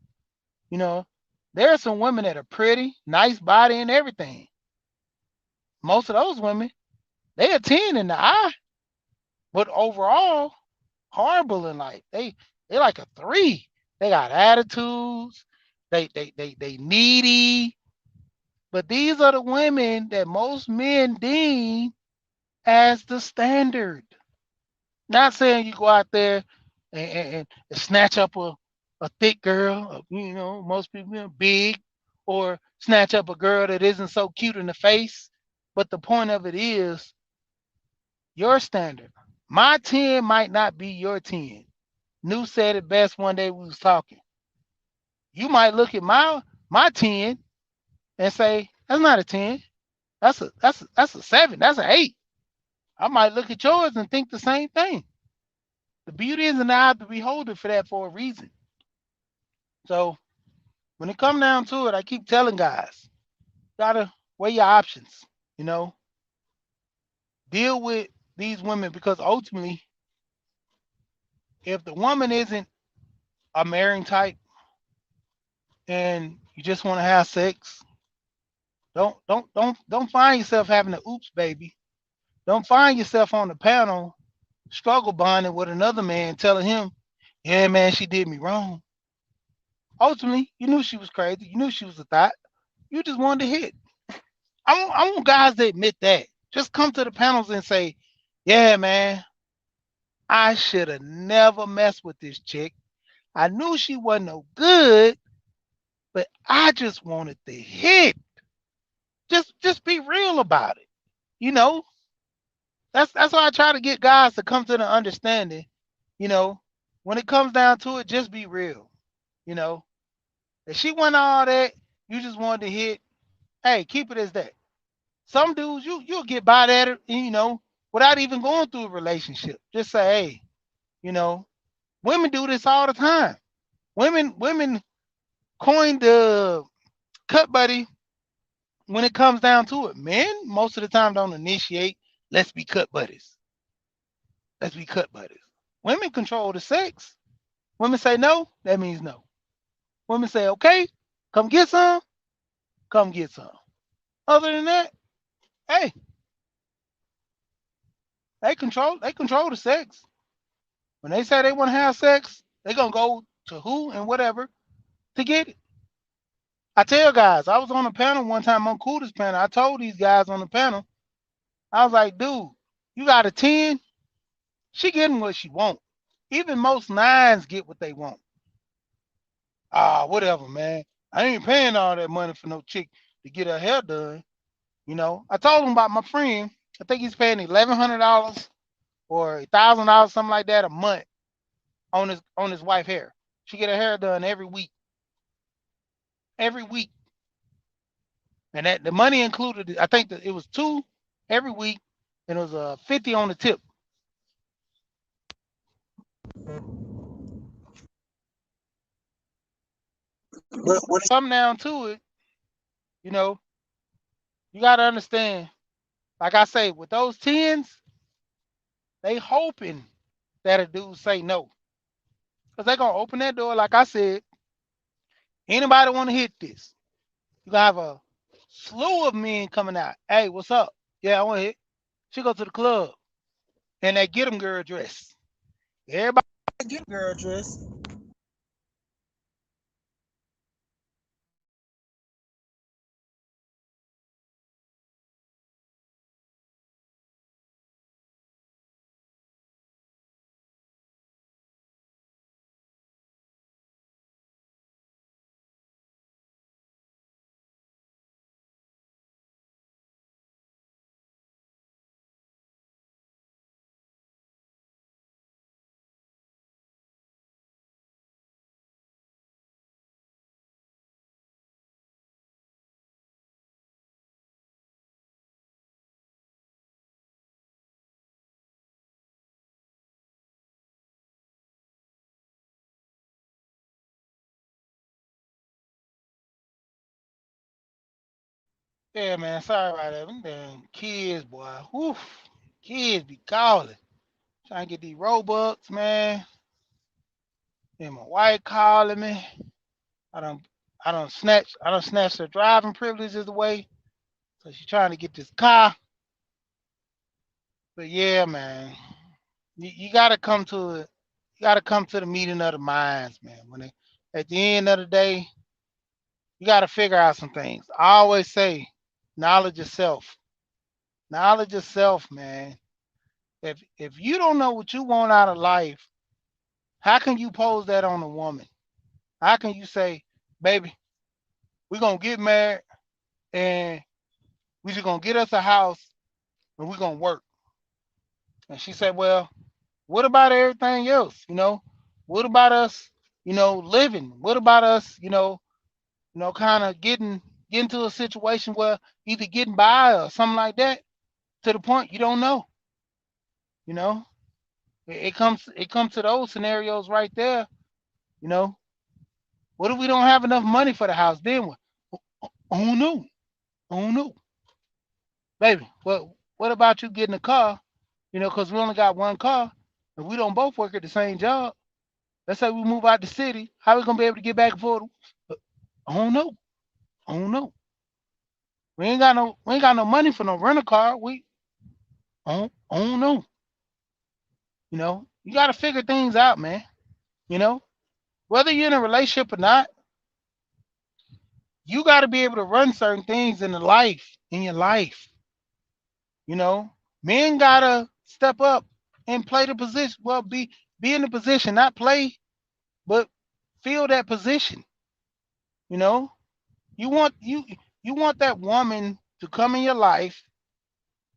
You know, there are some women that are pretty, nice body and everything. Most of those women, they a 10 in the eye, but overall, horrible in life. They like a 3. They got attitudes. They needy. But these are the women that most men deem as the standard. Not saying you go out there and snatch up a thick girl, most people big, or snatch up a girl that isn't so cute in the face. But the point of it is your standard. My 10 might not be your 10. New said it best one day we was talking. You might look at my 10 and say, that's not a 10. That's a 7. That's an 8. I might look at yours and think the same thing. The beauty is in the eye of the beholder for that for a reason. So when it comes down to it, I keep telling guys, gotta weigh your options. You know, deal with these women because ultimately, if the woman isn't a marrying type and you just want to have sex, don't find yourself having an oops baby. Don't find yourself on the panel struggle bonding with another man telling him, yeah, man, she did me wrong. Ultimately, you knew she was crazy. You knew she was a thought. You just wanted to hit. I want guys to admit that. Just come to the panels and say, yeah, man, I should have never messed with this chick. I knew she wasn't no good, but I just wanted to hit. Just be real about it. You know, that's why I try to get guys to come to the understanding. You know, when it comes down to it, just be real. You know, if she went all that, you just wanted to hit. Hey, keep it as that. Some dudes, you'll get by that, without even going through a relationship. Just say, hey, you know, women do this all the time. Women coined the cut buddy when it comes down to it. Men most of the time don't initiate. Let's be cut buddies. Let's be cut buddies. Women control the sex. Women say no, that means no. Women say, okay, come get some, come get some. Other than that, hey, they control the sex. When they say they want to have sex, they gonna go to who and whatever to get it. I tell guys, I was on a panel one time on Cooter's panel. I told these guys on the panel, I was like, dude, you got a 10, she getting what she want. Even most nines get what they want. Ah, whatever, man. I ain't paying all that money for no chick to get her hair done. I told him about my friend. I think he's paying $1,100 or $1,000, something like that, a month on his wife hair. She get her hair done every week, and that the money included. I think that it was two every week, and it was 50 on the tip. But when it come down to it, you know, you got to understand. Like I say, with those tens, they hoping that a dude say no, because they gonna open that door. Like I said, anybody want to hit this? You gonna have a slew of men coming out. Hey, what's up? Yeah, I want to hit. She go to the club and they get them girl dress. Everybody get girl dress. Yeah, man. Sorry about that. Them damn kids, boy. Woof. Kids be calling. Trying to get these Robux, man. And my wife calling me. I don't I don't snatch her driving privileges away. So she's trying to get this car. But yeah, man. You gotta come to it. You gotta come to the meeting of the minds, man. At the end of the day, you gotta figure out some things. I always say knowledge of self. Knowledge of self, man. If you don't know what you want out of life, how can you pose that on a woman? How can you say, baby, we're gonna get married and we just gonna get us a house and we're gonna work? And she said, well, what about everything else? What about us, living? What about us, kind of getting to a situation where either getting by or something like that to the point you don't know, you know? It comes to those scenarios right there, you know. What if we don't have enough money for the house? Then what? Oh no. Oh no. Baby, what about you getting a car? Because we only got one car and we don't both work at the same job. Let's say we move out the city. How we gonna be able to get back and forth? Oh no. Oh no. We ain't got no money for no rental car. Oh no. You gotta figure things out, man. You know, whether you're in a relationship or not, you gotta be able to run certain things in your life. You know, men gotta step up and play the position. Well, be in the position, not play, but fill that position. You know, you want that woman to come in your life,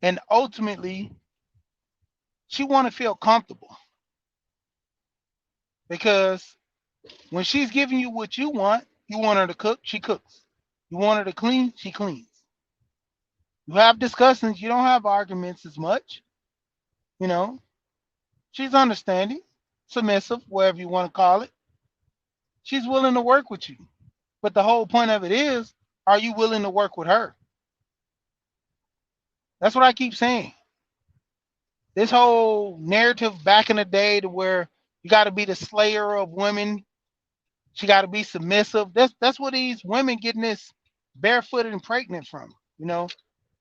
and ultimately, she want to feel comfortable because when she's giving you what you want her to cook, she cooks. You want her to clean, she cleans. You have discussions, you don't have arguments as much. You know, she's understanding, submissive, whatever you want to call it. She's willing to work with you. But the whole point of it is, are you willing to work with her? That's what I keep saying. This whole narrative back in the day to where you got to be the slayer of women, She got to be submissive. That's where these women getting this barefooted and pregnant from. You know,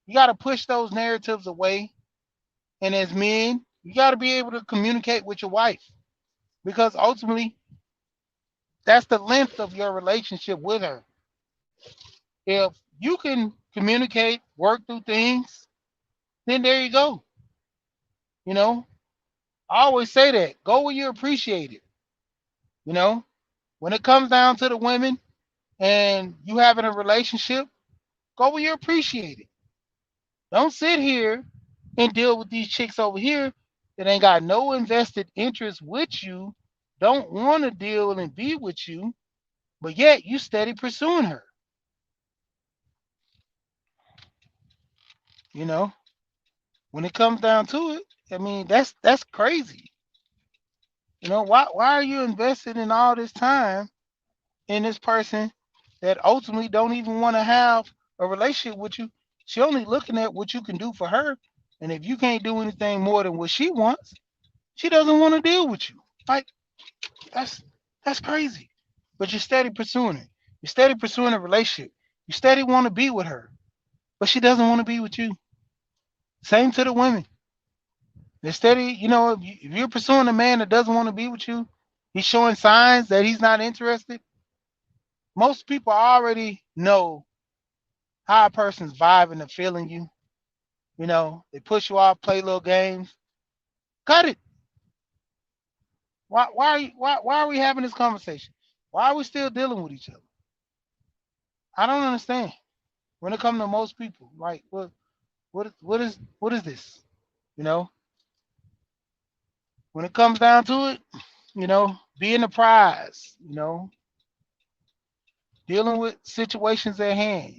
you got to push those narratives away. And as men, you got to be able to communicate with your wife because ultimately that's the length of your relationship with her. If you can communicate, work through things, then there you go. You know, I always say that go where you're appreciated. You know, when it comes down to the women and you having a relationship, go where you're appreciated. Don't sit here and deal with these chicks over here that ain't got no invested interest with you, don't want to deal and be with you, but yet you steady pursuing her. You know, when it comes down to it, I mean that's crazy. You know, why are you invested in all this time in this person that ultimately don't even want to have a relationship with you? She only looking at what you can do for her, and if you can't do anything more than what she wants, she doesn't want to deal with you. Like that's that's crazy. But you're steady pursuing it. You're steady pursuing a relationship. You steady want to be with her, but she doesn't want to be with you. Same to the women. They're steady, if you're pursuing a man that doesn't want to be with you, he's showing signs that he's not interested. Most people already know how a person's vibing and feeling you. You know, they push you off, play little games. Cut it. Why are we having this conversation? Why are we still dealing with each other? I don't understand. When it comes to most people, like what is this? You know, when it comes down to it, being the prize, dealing with situations at hand,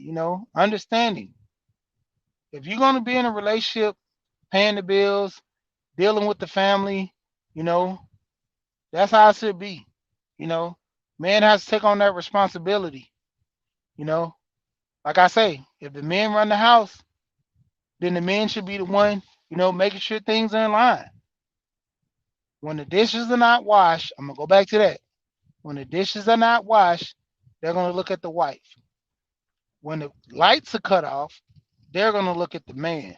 understanding. If you're gonna be in a relationship, paying the bills, dealing with the family, you know, that's how it should be. You know, man has to take on that responsibility. You know, like I say, if the men run the house, then the men should be the one, making sure things are in line. When the dishes are not washed, I'm gonna go back to that. When the dishes are not washed, they're gonna look at the wife. When the lights are cut off, they're gonna look at the man.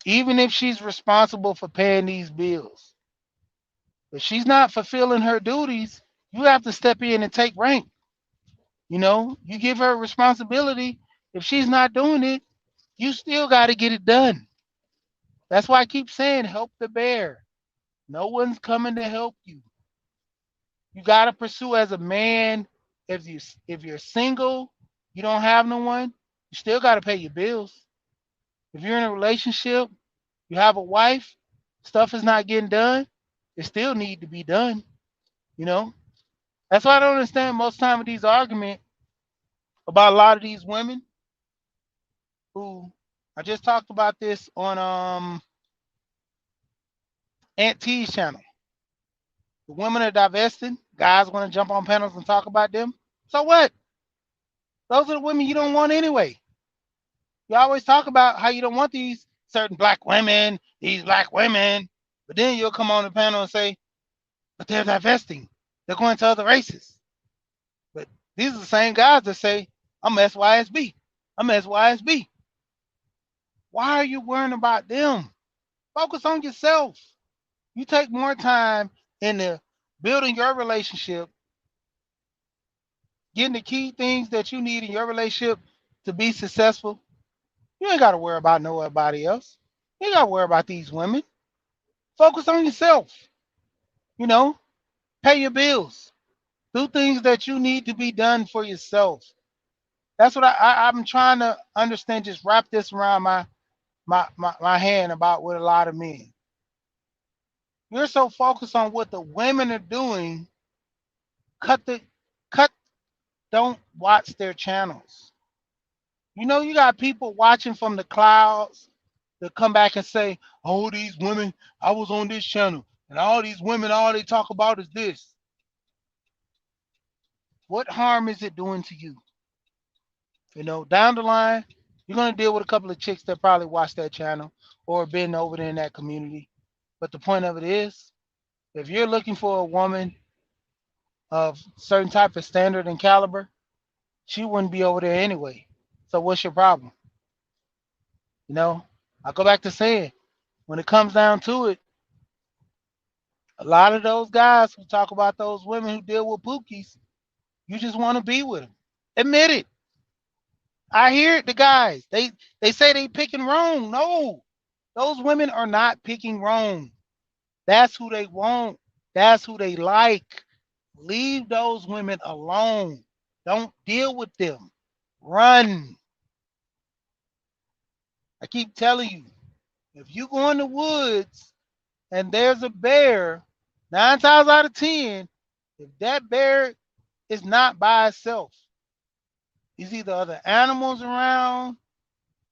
Even if she's responsible for paying these bills, if she's not fulfilling her duties, you have to step in and take rank. You give her responsibility. If she's not doing it, you still got to get it done. That's why I keep saying help the bear. No one's coming to help you. You got to pursue as a man. If you're single, you don't have no one, you still got to pay your bills. If you're in a relationship, you have a wife, stuff is not getting done, it still need to be done. You know, that's why I don't understand most time of these arguments about a lot of these women who I just talked about this on Aunt T's channel. The women are divesting. Guys want to jump on panels and talk about them. So what? Those are the women you don't want anyway. You always talk about how you don't want these certain black women, these black women, but then you'll come on the panel and say, but they're divesting. They're going to other races. But these are the same guys that say, I'm SYSB. I'm SYSB. Why are you worrying about them? Focus on yourself. You take more time into building your relationship, getting the key things that you need in your relationship to be successful. You ain't got to worry about nobody else. You ain't got to worry about these women. Focus on yourself. You know, pay your bills. Do things that you need to be done for yourself. That's what I'm trying to understand. Just wrap this around my hand about with a lot of men. You're so focused on what the women are doing. Cut the cut. Don't watch their channels. You got people watching from the clouds that come back and say, "Oh, these women, I was on this channel, and all these women, all they talk about is this." What harm is it doing to you? Down the line, you're gonna deal with a couple of chicks that probably watch that channel or been over there in that community. But the point of it is, if you're looking for a woman of certain type of standard and caliber, she wouldn't be over there anyway. So what's your problem? You know, I go back to saying, when it comes down to it, a lot of those guys who talk about those women who deal with pookies, you just want to be with them. Admit it. I hear it, the guys. They say they picking wrong. No, those women are not picking wrong. That's who they want. That's who they like. Leave those women alone. Don't deal with them. Run. I keep telling you, if you go in the woods and there's a bear, 9 times out of 10, if that bear is not by itself, there's either other animals around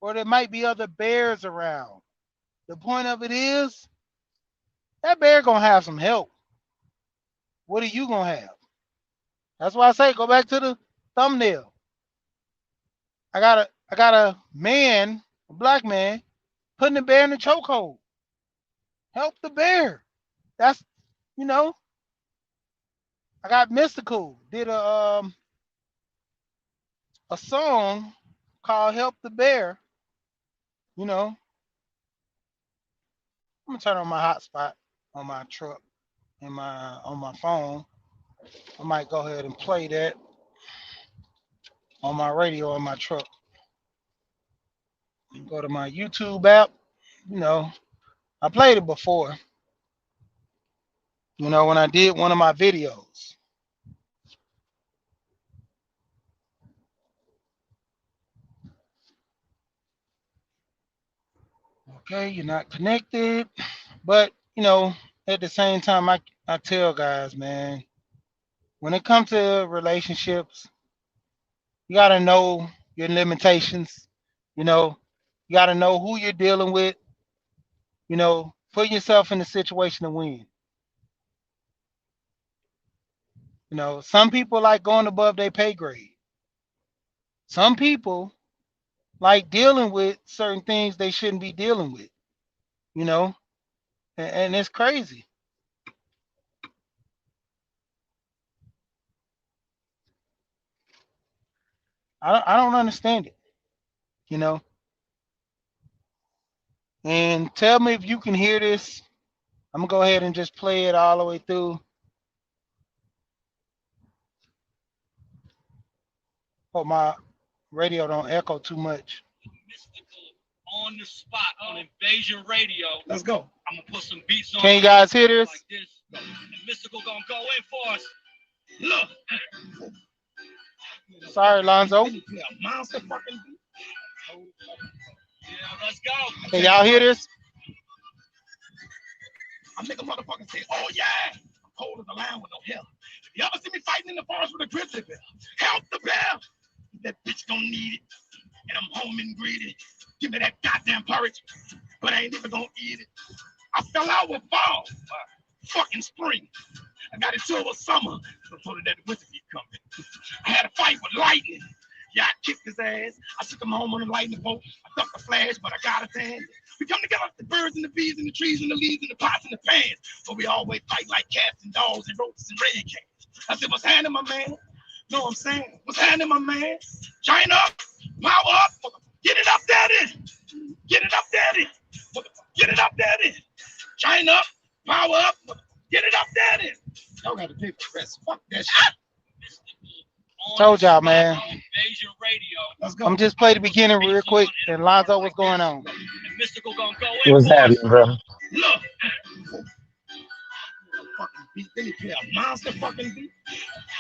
or there might be other bears around. The point of it is that bear gonna have some help. What are you gonna have? That's why I say go back to the thumbnail. I got a man, a black man, putting the bear in the chokehold. Help the bear. That's you know. I got Mystical did a song called "Help the Bear." You know, I'm gonna turn on my hotspot on my truck and my on my phone. I might go ahead and play that on my radio on my truck. Go to my YouTube app. You know, I played it before. You know, when I did one of my videos. Okay, you're not connected. But, at the same time, I tell guys, man, when it comes to relationships, you got to know your limitations. You know, you got to know who you're dealing with. Put yourself in a situation to win. Some people like going above their pay grade. Some people like dealing with certain things they shouldn't be dealing with, you know, and it's crazy. I don't understand it, you know. And tell me if you can hear this. I'm gonna go ahead and just play it all the way through. Hope my radio don't echo too much. On the spot on Invasion Radio. Let's go. I'm gonna put some beats on. Can you guys hear this? Like this. And Mystical gonna go in for us. Look. Sorry, Lonzo. Monster fucking beat. Yeah, let's go. Can y'all hear this? I make a motherfucker say, oh yeah, I'm cold as a lion with no hell. You ever see me fighting in the forest with a grizzly bear? Help the bear. That bitch don't need it. And I'm home and greedy. Give me that goddamn porridge, but I ain't even gonna eat it. I fell out with fall. Fucking spring. I got into it with summer. So told her that the winter keep coming. I had a fight with lightning. Yeah, I kicked his ass. I took him home on a lightning bolt. I ducked the flash, but I got a tan. We come together like the birds and the bees and the trees and the leaves and the pots and the pans. But we always fight like cats and dogs and roaches and red cats. I said, what's happening, my man? Know what I'm saying? What's happening, my man? China up, power up, get it up, daddy. Get it up, daddy. Get it up, daddy. China up, power up, get it up, daddy. Y'all got to pay for the rest. Fuck that shit. Told y'all, man. Invasion Radio. I'm just play the beginning real quick. And Lonzo, what's going on? Mystical gonna go in. What's happening, bro? Look. Fucking beat. Then he play a monster fucking beat.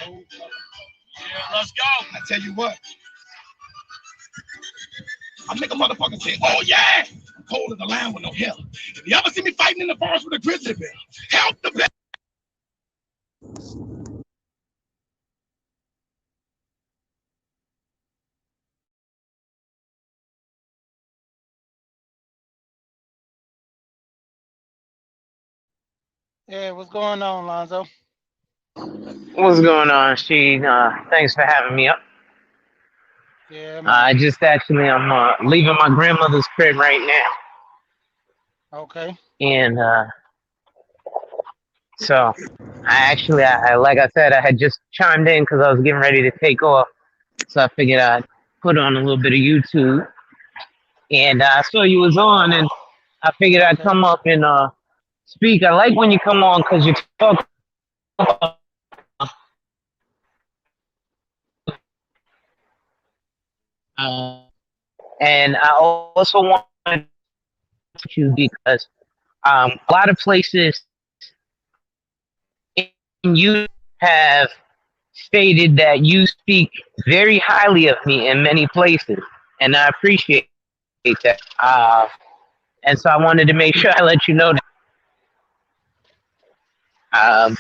Yeah, let's go. I tell you what. I make a motherfucker say, oh yeah, I'm cold as a lion with no hell. If you ever see me fighting in the forest with a grizzly bear, help the bear. Yeah, what's going on, Lonzo? What's going on, Sheed? Thanks for having me up. Yeah, man. I just actually I'm leaving my grandmother's crib right now, Okay. and So like I said, I had just chimed in because I was getting ready to take off. So I figured I'd put on a little bit of YouTube, and I saw you was on, and I figured I'd Okay. come up and speak. I like when you come on because you talk about and I also want you because a lot of places in you have stated that you speak very highly of me in many places, and I appreciate that. And so I wanted to make sure I let you know that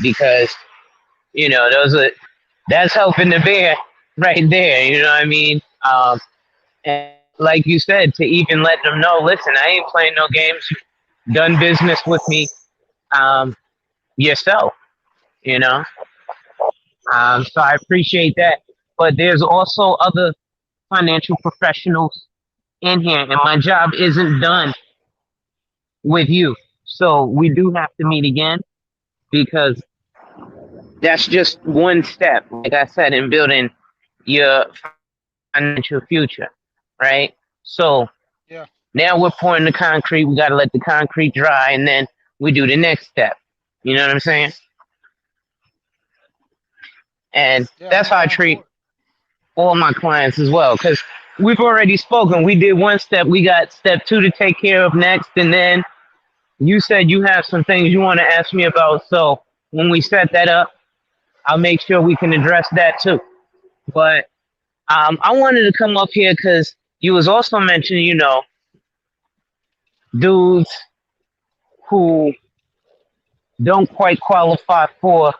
because those are that's helping the bear right there. You know what I mean? And like you said, to even let them know, listen, I ain't playing no games. You've done business with me um, yourself. You know, so I appreciate that. But there's also other financial professionals in here, and my job isn't done with you. So we do have to meet again because that's just one step, like I said, in building your financial future, right? So Yeah. now we're pouring the concrete. We got to let the concrete dry, and then we do the next step. You know what I'm saying? And Yeah. that's I'm how I down treat for it. all my clients as well, because we've already spoken. We did one step. We got step two to take care of next, and then you said you have some things you want to ask me about. So when we set that up, I'll make sure we can address that too. But I wanted to come up here because you was also mentioning, dudes who don't quite qualify for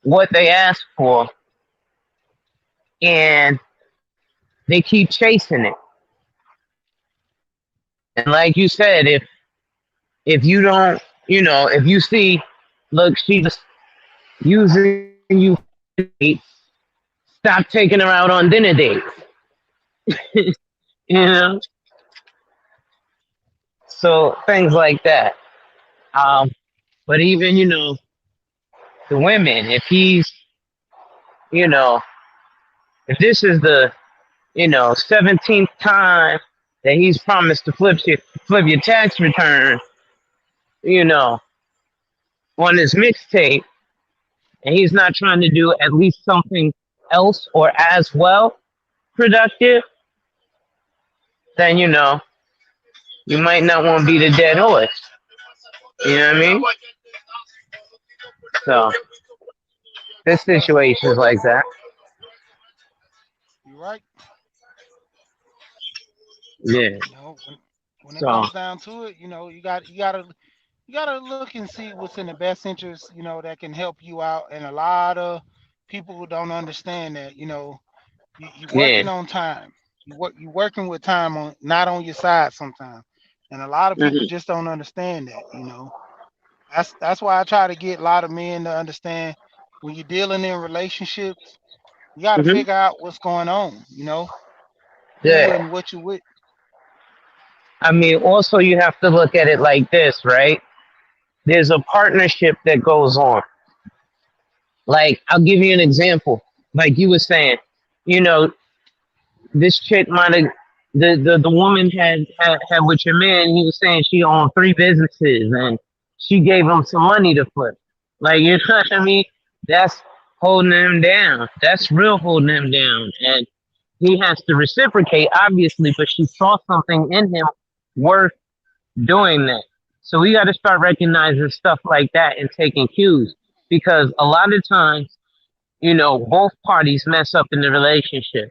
what they ask for, and they keep chasing it. And like you said, if you don't, if you see, look, she just using you for dates, stop taking her out on dinner dates. you know, so things like that. Um, but even the women, if he's, you know, if this is the 17th time that he's promised to flip your tax return, you know, on his mixtape, and he's not trying to do at least something else or as well productive, then you might not want to be the dead horse. You know what I mean? So this situation is like that. You're right. Yeah. When it So comes down to it, you gotta look and see what's in the best interest, that can help you out. And a lot of people who don't understand that, you yeah. working on time. You working with time on not on your side sometimes. And a lot of people Mhm. just don't understand that. That's why I try to get a lot of men to understand when you're dealing in relationships, you gotta Mhm. figure out what's going on, who Yeah. and what you with. I mean, also you have to look at it like this, right? There's a partnership that goes on. Like, I'll give you an example. Like you were saying, you know, this chick might have the woman had with your man. He was saying she owned three businesses and she gave him some money to flip. Like, you know what I mean? That's holding him down. That's real holding him down, and he has to reciprocate, obviously. But she saw something in him worth doing that. So we got to start recognizing stuff like that and taking cues, because a lot of times, both parties mess up in the relationship,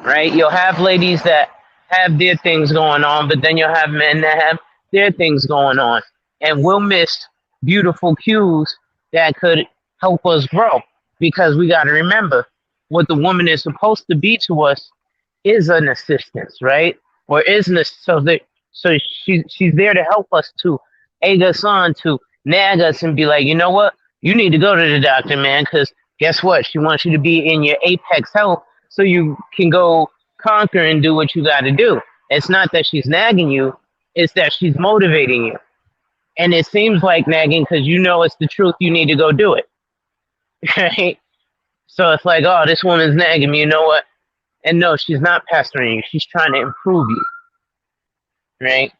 right? You'll have ladies that have their things going on, but then you'll have men that have their things going on. And we'll miss beautiful cues that could help us grow, because we got to remember what the woman is supposed to be to us is an assistance, right? Or is an so that so she's there to help us, to egg us on, to nag us and be like, you know what, you need to go to the doctor, man, because guess what? She wants you to be in your apex health so you can go conquer and do what you got to do. It's not that she's nagging you; it's that she's motivating you. And it seems like nagging because you know it's the truth. You need to go do it, right? So it's like, oh, this woman's nagging me. You know what? And no, she's not pestering you. She's trying to improve you, right?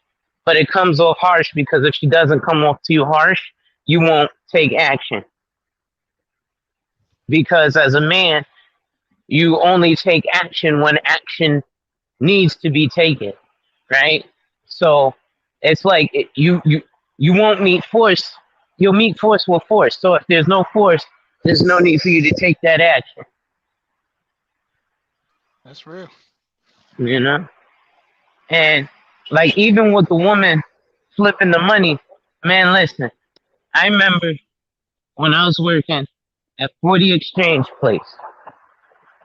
But it comes off harsh because if she doesn't come off to you harsh, you won't take action. Because as a man, you only take action when action needs to be taken, right? So it's like you won't meet force. You'll meet force with force. So if there's no force, there's no need for you to take that action. That's real. You know, and like even with the woman flipping the money, man. Listen, I remember when I was working at 40 Exchange Place,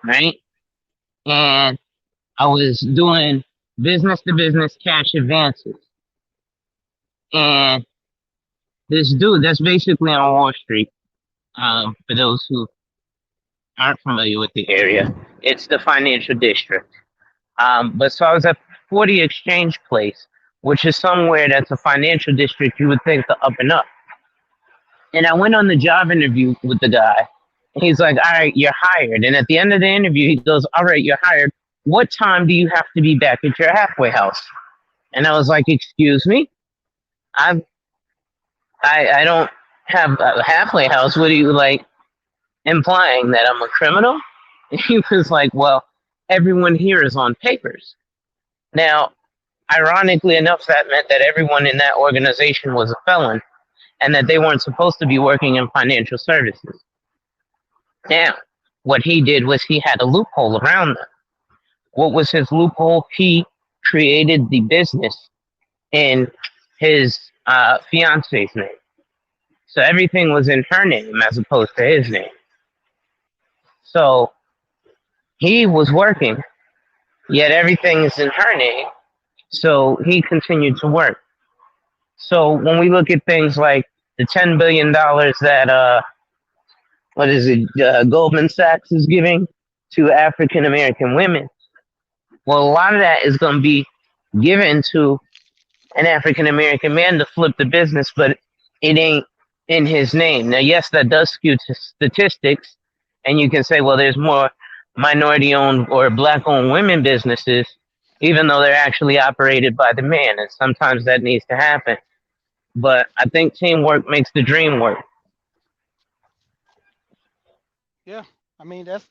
right? And I was doing business to business cash advances. And this dude, that's basically on Wall Street. For those who aren't familiar with the area, it's the financial district. But so I was at 40 Exchange Place, which is somewhere that's a financial district. You would think the up and up. And I went on the job interview with the guy. And he's like, all right, you're hired. And at the end of the interview, he goes, all right, you're hired. What time do you have to be back at your halfway house? And I was like, excuse me? I I don't have a halfway house. What are you like implying that I'm a criminal? And he was like, well, everyone here is on papers. Now, ironically enough, that meant that everyone in that organization was a felon and that they weren't supposed to be working in financial services. Now, what he did was he had a loophole around them. What was his loophole? He created the business in his fiance's name. So everything was in her name as opposed to his name. So he was working, yet everything is in her name. So he continued to work. So when we look at things like the $10 billion that what is it, Goldman Sachs is giving to African American women, well, a lot of that is going to be given to an African American man to flip the business, but it ain't in his name. Now, yes, that does skew to statistics, and you can say, well, there's more minority owned or black owned women businesses, even though they're actually operated by the man, and sometimes that needs to happen. But I think teamwork makes the dream work. Yeah. I mean, that's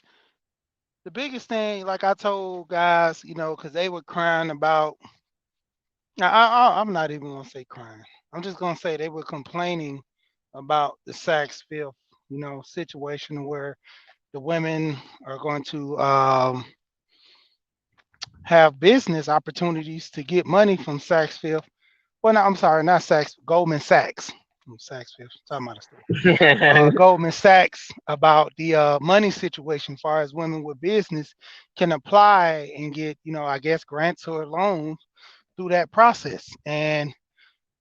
the biggest thing. Like I told guys, because they were crying about. I'm not even gonna say crying. I'm just gonna say they were complaining about the Saks Fifth, situation where the women are going to have business opportunities to get money from Saks Fifth. Well, no, I'm sorry, not Saks, Goldman Sachs. Saks Fifth, talking about a store. Goldman Sachs about the money situation, as far as women with business can apply and get, I guess grants or loans through that process. And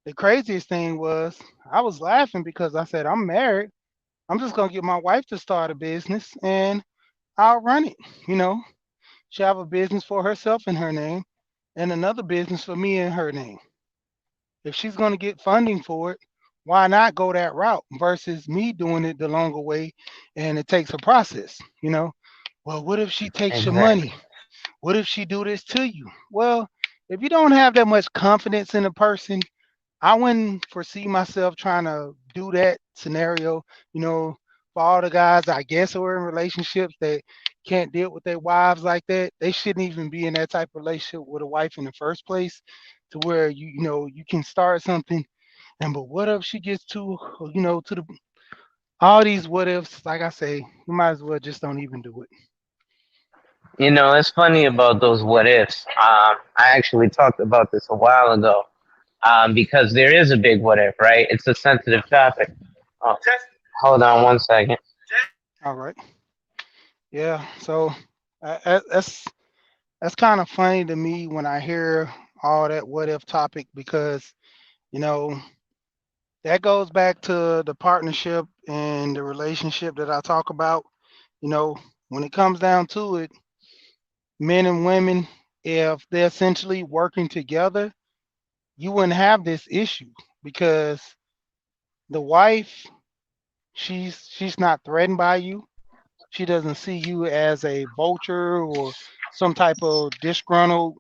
the craziest thing was I was laughing because I said, I'm married. I'm just gonna get my wife to start a business and I'll run it. You know, she'll have a business for herself in her name and another business for me in her name. If she's gonna get funding for it, why not go that route versus me doing it the longer way and it takes a process, Well, what if she takes your Exactly. money? What if she do this to you? Well, if you don't have that much confidence in a person, I wouldn't foresee myself trying to do that scenario, for all the guys I guess who are in relationships that can't deal with their wives like that. They shouldn't even be in that type of relationship with a wife in the first place, to where you can start something and but what if she gets to the all these what ifs, like I say, you might as well just don't even do it. It's funny about those what ifs. I actually talked about this a while ago because there is a big what if, right? It's a sensitive topic. Oh, hold on one second. All right. Yeah. So that's kind of funny to me when I hear all that what if topic because you know that goes back to the partnership and the relationship that I talk about. You know, when it comes down to it, men and women, if they're essentially working together, you wouldn't have this issue. because the wife, she's not threatened by you. She doesn't see you as a vulture or some type of disgruntled,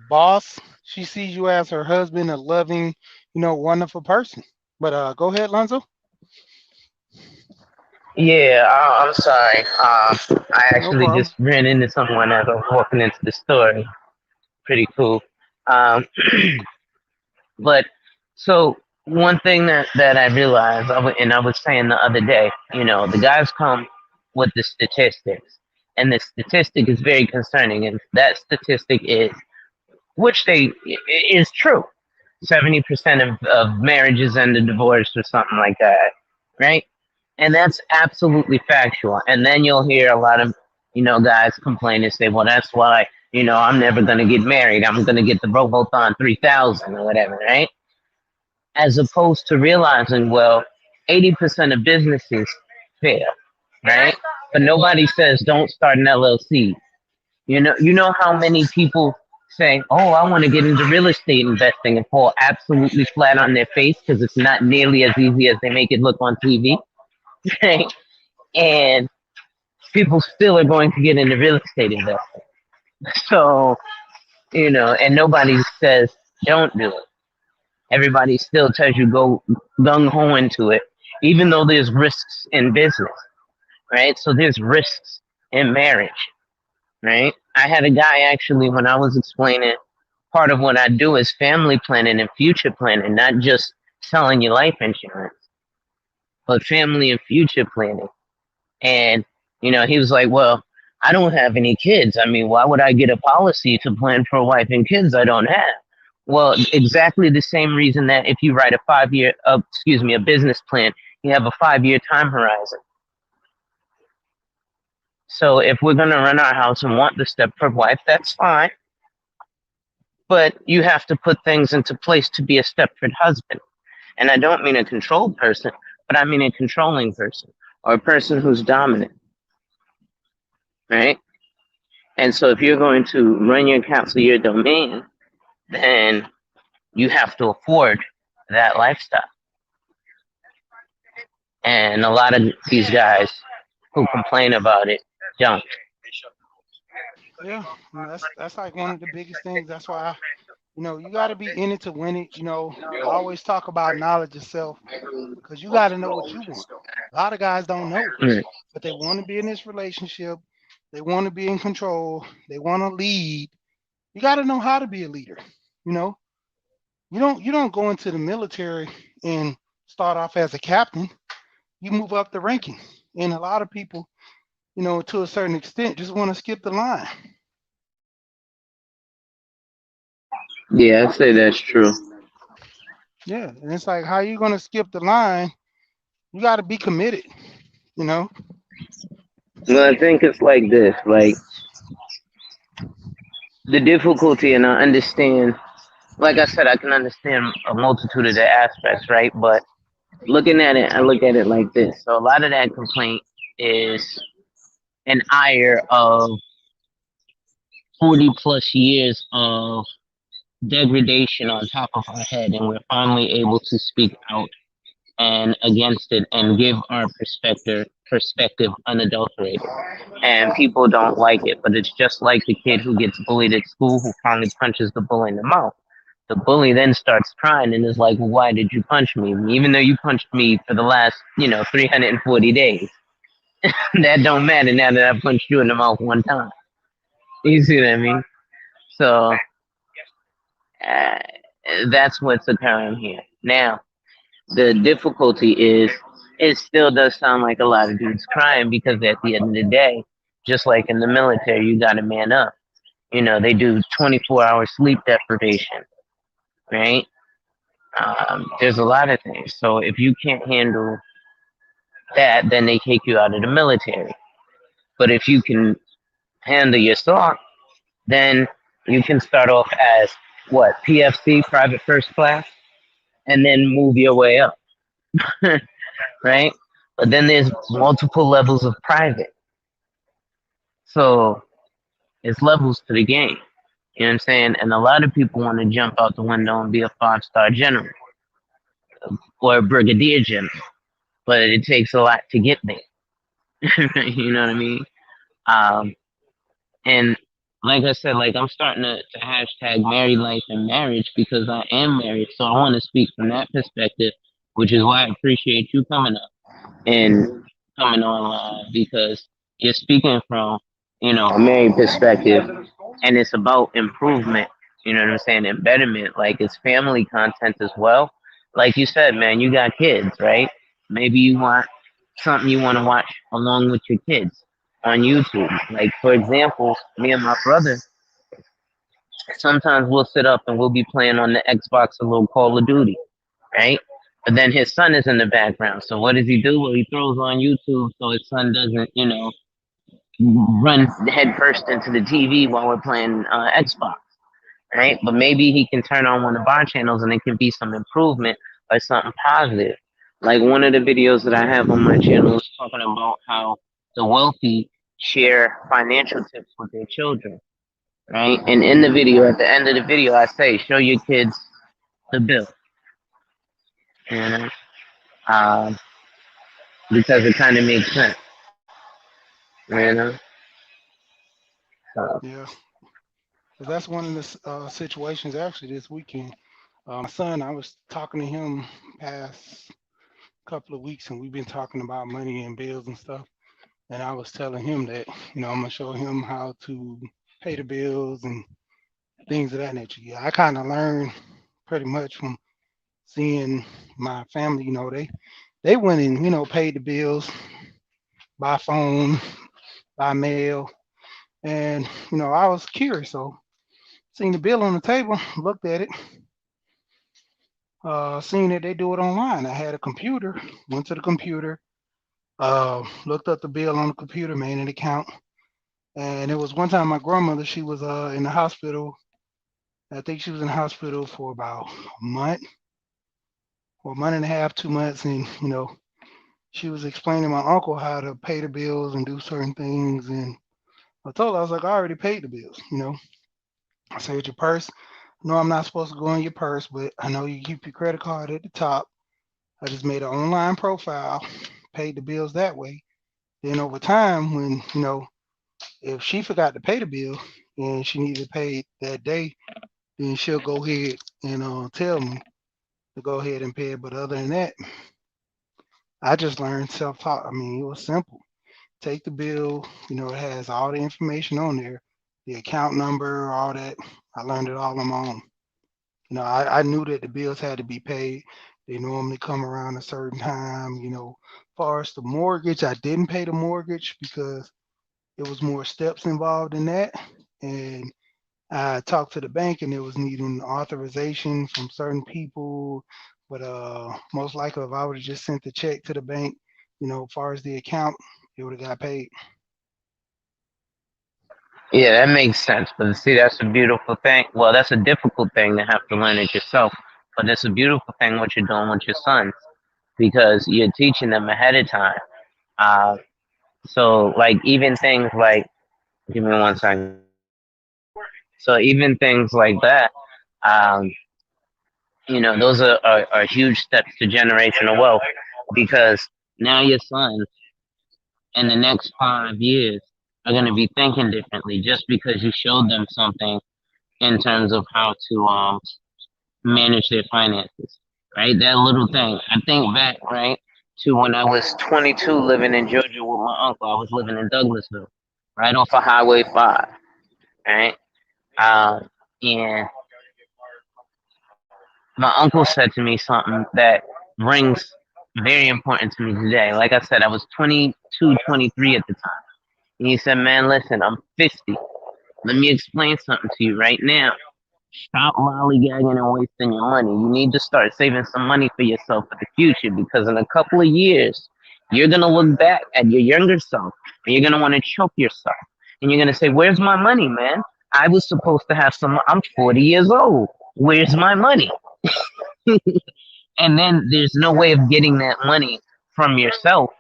boss. She sees you as her husband, a loving, wonderful person. But go ahead, Lonzo. Yeah, I'm sorry. I No actually problem. just ran into someone as I was walking into the store. Pretty cool. Um, but so one thing that I realized, and I was saying the other day, the guys come with the statistics, and the statistic is very concerning, and that statistic is, which is true. 70% of marriages end in divorce or something like that, right? And that's absolutely factual. And then you'll hear a lot of, guys complain and say, well, that's why, I'm never going to get married. I'm going to get the Robothon 3000 or whatever, right? As opposed to realizing, well, 80% of businesses fail, right? But nobody says don't start an LLC. You know how many people say, "Oh, I want to get into real estate investing," and fall absolutely flat on their face because it's not nearly as easy as they make it look on TV. Right? And people still are going to get into real estate investing. So, and nobody says don't do it. Everybody still tells you go gung ho into it, even though there's risks in business, right? So there's risks in marriage, right? I had a guy actually when I was explaining part of what I do is family planning and future planning, not just selling you life insurance, but family and future planning. And, he was like, well, I don't have any kids. I mean, why would I get a policy to plan for a wife and kids I don't have? Well, exactly the same reason that if you write a business plan, you have a 5-year time horizon. So if we're going to run our house and want the Stepford wife, that's fine. But you have to put things into place to be a Stepford husband. And I don't mean a controlled person, but I mean a controlling person or a person who's dominant, right? And so if you're going to run your council, your domain, then you have to afford that lifestyle. And a lot of these guys who complain about it don't. Yeah, and that's like one of the biggest things. That's why you got to be in it to win it. I always talk about knowledge of self because you got to know what you want. A lot of guys don't know, Mm. but they want to be in this relationship. They want to be in control. They want to lead. You got to know how to be a leader. You know, you don't go into the military and start off as a captain. You move up the ranking, and a lot of people, to a certain extent, just want to skip the line. Yeah, I'd say that's true. Yeah, and it's like, how you gonna skip the line? You got to be committed. You know. Well, I think it's like this, like the difficulty, and I understand, like I said, I can understand a multitude of the aspects, right? But looking at it, I look at it like this. So a lot of that complaint is an ire of 40 plus years of degradation on top of our head, and we're finally able to speak out and against it and give our perspective unadulterated. And people don't like it, but it's just like the kid who gets bullied at school who finally punches the bully in the mouth. The bully then starts crying and is like, well, why did you punch me? Even though you punched me for the last, 340 days. That don't matter now that I punched you in the mouth one time. You see what I mean? So uh, that's what's occurring here. Now, the difficulty is it still does sound like a lot of dudes crying because at the end of the day, just like in the military, you got to man up. They do 24-hour sleep deprivation, right? There's a lot of things. So if you can't handle that, then they take you out of the military. But if you can handle your thought, then you can start off as what, PFC, private first class, and then move your way up, right? But then there's multiple levels of private. So it's levels to the game. You know what I'm saying? And a lot of people want to jump out the window and be a 5-star general or a brigadier general, but it takes a lot to get there. You know what I mean? Um, and like I said, like I'm starting to hashtag married life and marriage because I am married. So I want to speak from that perspective, which is why I appreciate you coming up and coming on because you're speaking from, a married perspective and it's about improvement, you know what I'm saying, and betterment. Like it's family content as well. Like you said, man, you got kids, right? Maybe you want something you want to watch along with your kids on YouTube. Like for example, me and my brother, sometimes we'll sit up and we'll be playing on the Xbox a little Call of Duty, right? But then his son is in the background. So what does he do? Well, he throws on YouTube so his son doesn't, run head first into the TV while we're playing Xbox, right? But maybe he can turn on one of our channels and it can be some improvement or something positive. Like one of the videos that I have on my channel is talking about how the wealthy share financial tips with their children, right? And in the video, at the end of the video, I say, show your kids the bill, you know, um, because it kind of makes sense, you know. So, Yeah, 'cause that's one of the situations actually this weekend. My son, I was talking to him past couple of weeks, and we've been talking about money and bills and stuff. And I was telling him that, I'm gonna show him how to pay the bills and things of that nature. Yeah, I kind of learned pretty much from seeing my family. They went and paid the bills by phone, by mail, and I was curious, so seen the bill on the table, looked at it, seen that they do it online. I had a computer, went to the computer, looked up the bill on the computer, made an account. And it was one time my grandmother, she was in the hospital. I think she was in the hospital for about a month or a month and a half, 2 months. And, she was explaining to my uncle how to pay the bills and do certain things. And I told her, I was like, I already paid the bills. I said, your purse. No, I'm not supposed to go in your purse, but I know you keep your credit card at the top. I just made an online profile, paid the bills that way. Then over time, when, if she forgot to pay the bill and she needed paid that day, then she'll go ahead and tell me to go ahead and pay it. But other than that, I just learned self taught. I mean, it was simple. Take the bill, it has all the information on there, the account number, all that. I learned it all on my own. I knew that the bills had to be paid. They normally come around a certain time. As far as the mortgage, I didn't pay the mortgage because it was more steps involved in that. And I talked to the bank and it was needing authorization from certain people. But most likely, if I would have just sent the check to the bank, as far as the account, it would have got paid. yeah, that makes sense. But see, that's a beautiful thing. Well, that's a difficult thing to have to learn it yourself. But it's a beautiful thing what you're doing with your sons because you're teaching them ahead of time. Uh, so, like, even things like, give me one second. So, even things like that, um, those are huge steps to generational wealth because now your sons in the next 5 years are going to be thinking differently just because you showed them something in terms of how to manage their finances, right? That little thing. I think back, right, to when I was 22 living in Georgia with my uncle. I was living in Douglasville, right off of Highway 5, right? And my uncle said to me something that rings very important to me today. Like I said, I was 22, 23 at the time. And he said, man, listen, I'm 50. Let me explain something to you right now. Stop lollygagging and wasting your money. You need to start saving some money for yourself for the future because in a couple of years, you're going to look back at your younger self and you're going to want to choke yourself. And you're going to say, where's my money, man? I was supposed to have some. I'm 40 years old. Where's my money? And then there's no way of getting that money from yourself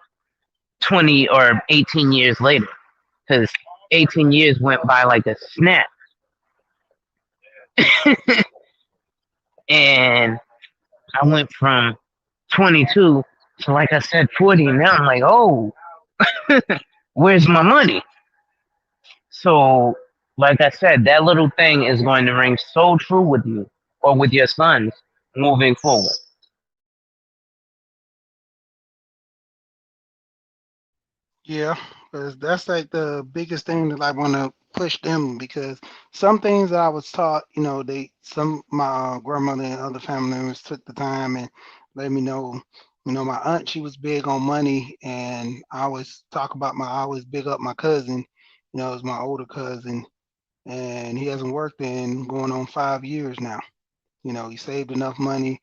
20 or 18 years later because 18 years went by like a snap. And I went from 22 to, like I said, 40. Now I'm like, oh, where's my money? So, like I said, that little thing is going to ring so true with you or with your sons moving forward. Yeah, because that's like the biggest thing that I want to push them because some things I was taught, some my grandmother and other family members took the time and let me know. My aunt, she was big on money, and I always big up my cousin. It's my older cousin, and he hasn't worked in going on 5 years now. He saved enough money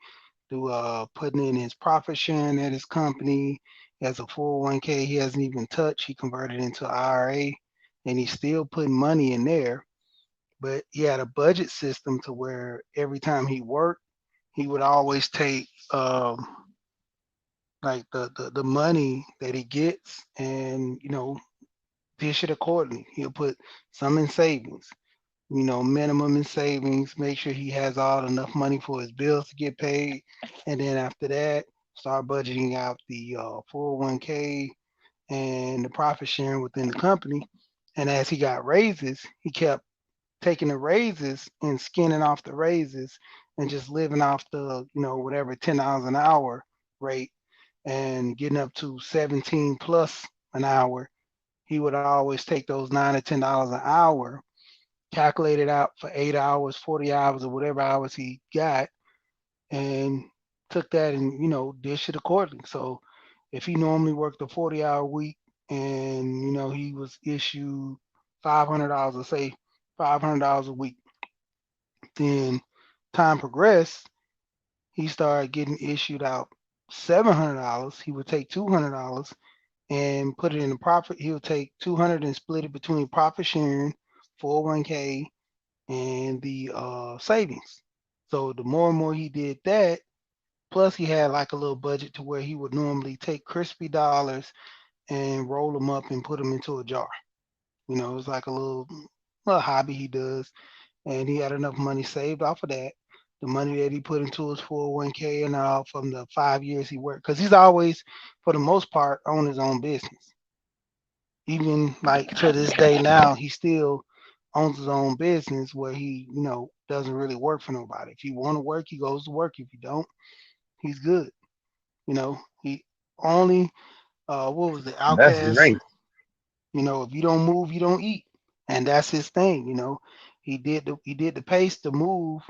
through putting in his profit sharing at his company. He has a 401k he hasn't even touched. He converted into IRA, and he's still putting money in there. But he had a budget system to where every time he worked, he would always take like the money that he gets and dish it accordingly. He'll put some in savings, minimum in savings, make sure he has all enough money for his bills to get paid. And then after that, start budgeting out the 401k and the profit sharing within the company. And as he got raises, he kept taking the raises and skinning off the raises and just living off the, whatever $10 an hour rate and getting up to 17 plus an hour. He would always take those $9 to $10 an hour, calculate it out for 8 hours, 40 hours, or whatever hours he got, and took that and dish it accordingly. So if he normally worked a 40-hour week and he was issued $500, let's say $500 a week, then time progressed, he started getting issued out $700. He would take $200 and put it in the profit. He would take 200 and split it between profit sharing, 401k, and the savings. So the more and more he did that, plus he had like a little budget to where he would normally take crispy dollars and roll them up and put them into a jar. It's like a little hobby he does, and he had enough money saved off of that. The money that he put into his 401k and all from the 5 years he worked, because he's always, for the most part, on his own business. Even like to this day now, he still owns his own business where he, doesn't really work for nobody. If he want to work, he goes to work. If he don't, he's good. He only what was the That's outcast? great. If you don't move, you don't eat, and that's his thing. He did the pace to move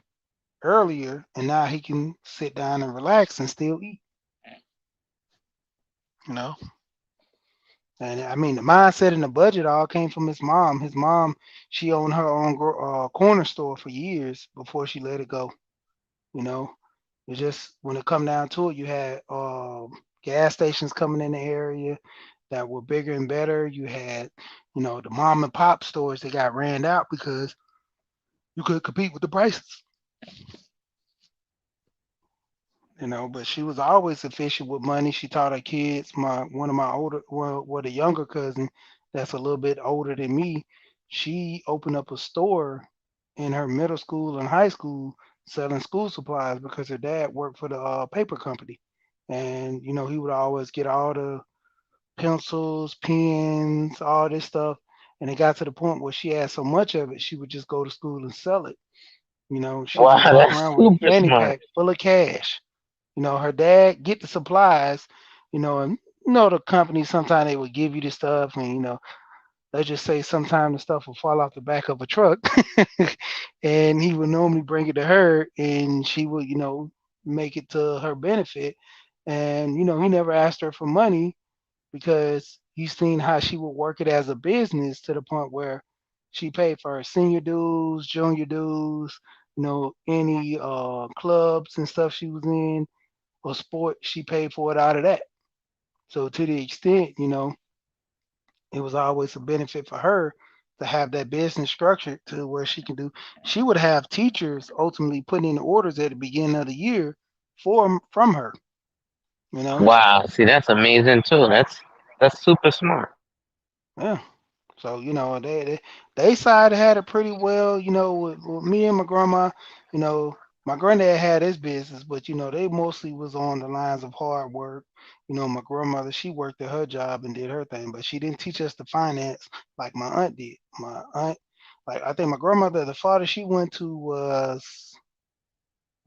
earlier, and now he can sit down and relax and still eat. You know, and I mean the mindset and the budget all came from his mom. His mom, she owned her own corner store for years before she let it go. You know, it's just when it come down to it, you had gas stations coming in the area that were bigger and better. You had, the mom and pop stores that got ran out because you could compete with the prices. But she was always efficient with money. She taught her kids. My one of my older, well, the younger cousin, that's a little bit older than me. She opened up a store in her middle school and high school selling school supplies because her dad worked for the paper company, and he would always get all the pencils, pens, all this stuff. And it got to the point where she had so much of it, she would just go to school and sell it. She'll Wow, just walk that's around with a super fanny smart. pack full of cash. Her dad get the supplies, and the company sometimes they would give you the stuff, and let's just say sometimes the stuff will fall off the back of a truck, and he would normally bring it to her, and she would make it to her benefit, and he never asked her for money because he's seen how she would work it as a business to the point where she paid for her senior dues, junior dues, any clubs and stuff she was in or sport, she paid for it out of that. So to the extent, it was always a benefit for her to have that business structured to where she would have teachers ultimately putting in orders at the beginning of the year from her, you know. Wow, see, that's amazing too. That's super smart. Yeah. So they side had it pretty well. With me and my grandma. You know, my granddad had his business, but they mostly was on the lines of hard work. My grandmother, she worked at her job and did her thing, but she didn't teach us the finance like my aunt did. My aunt, like I think my grandmother, the farthest she went to was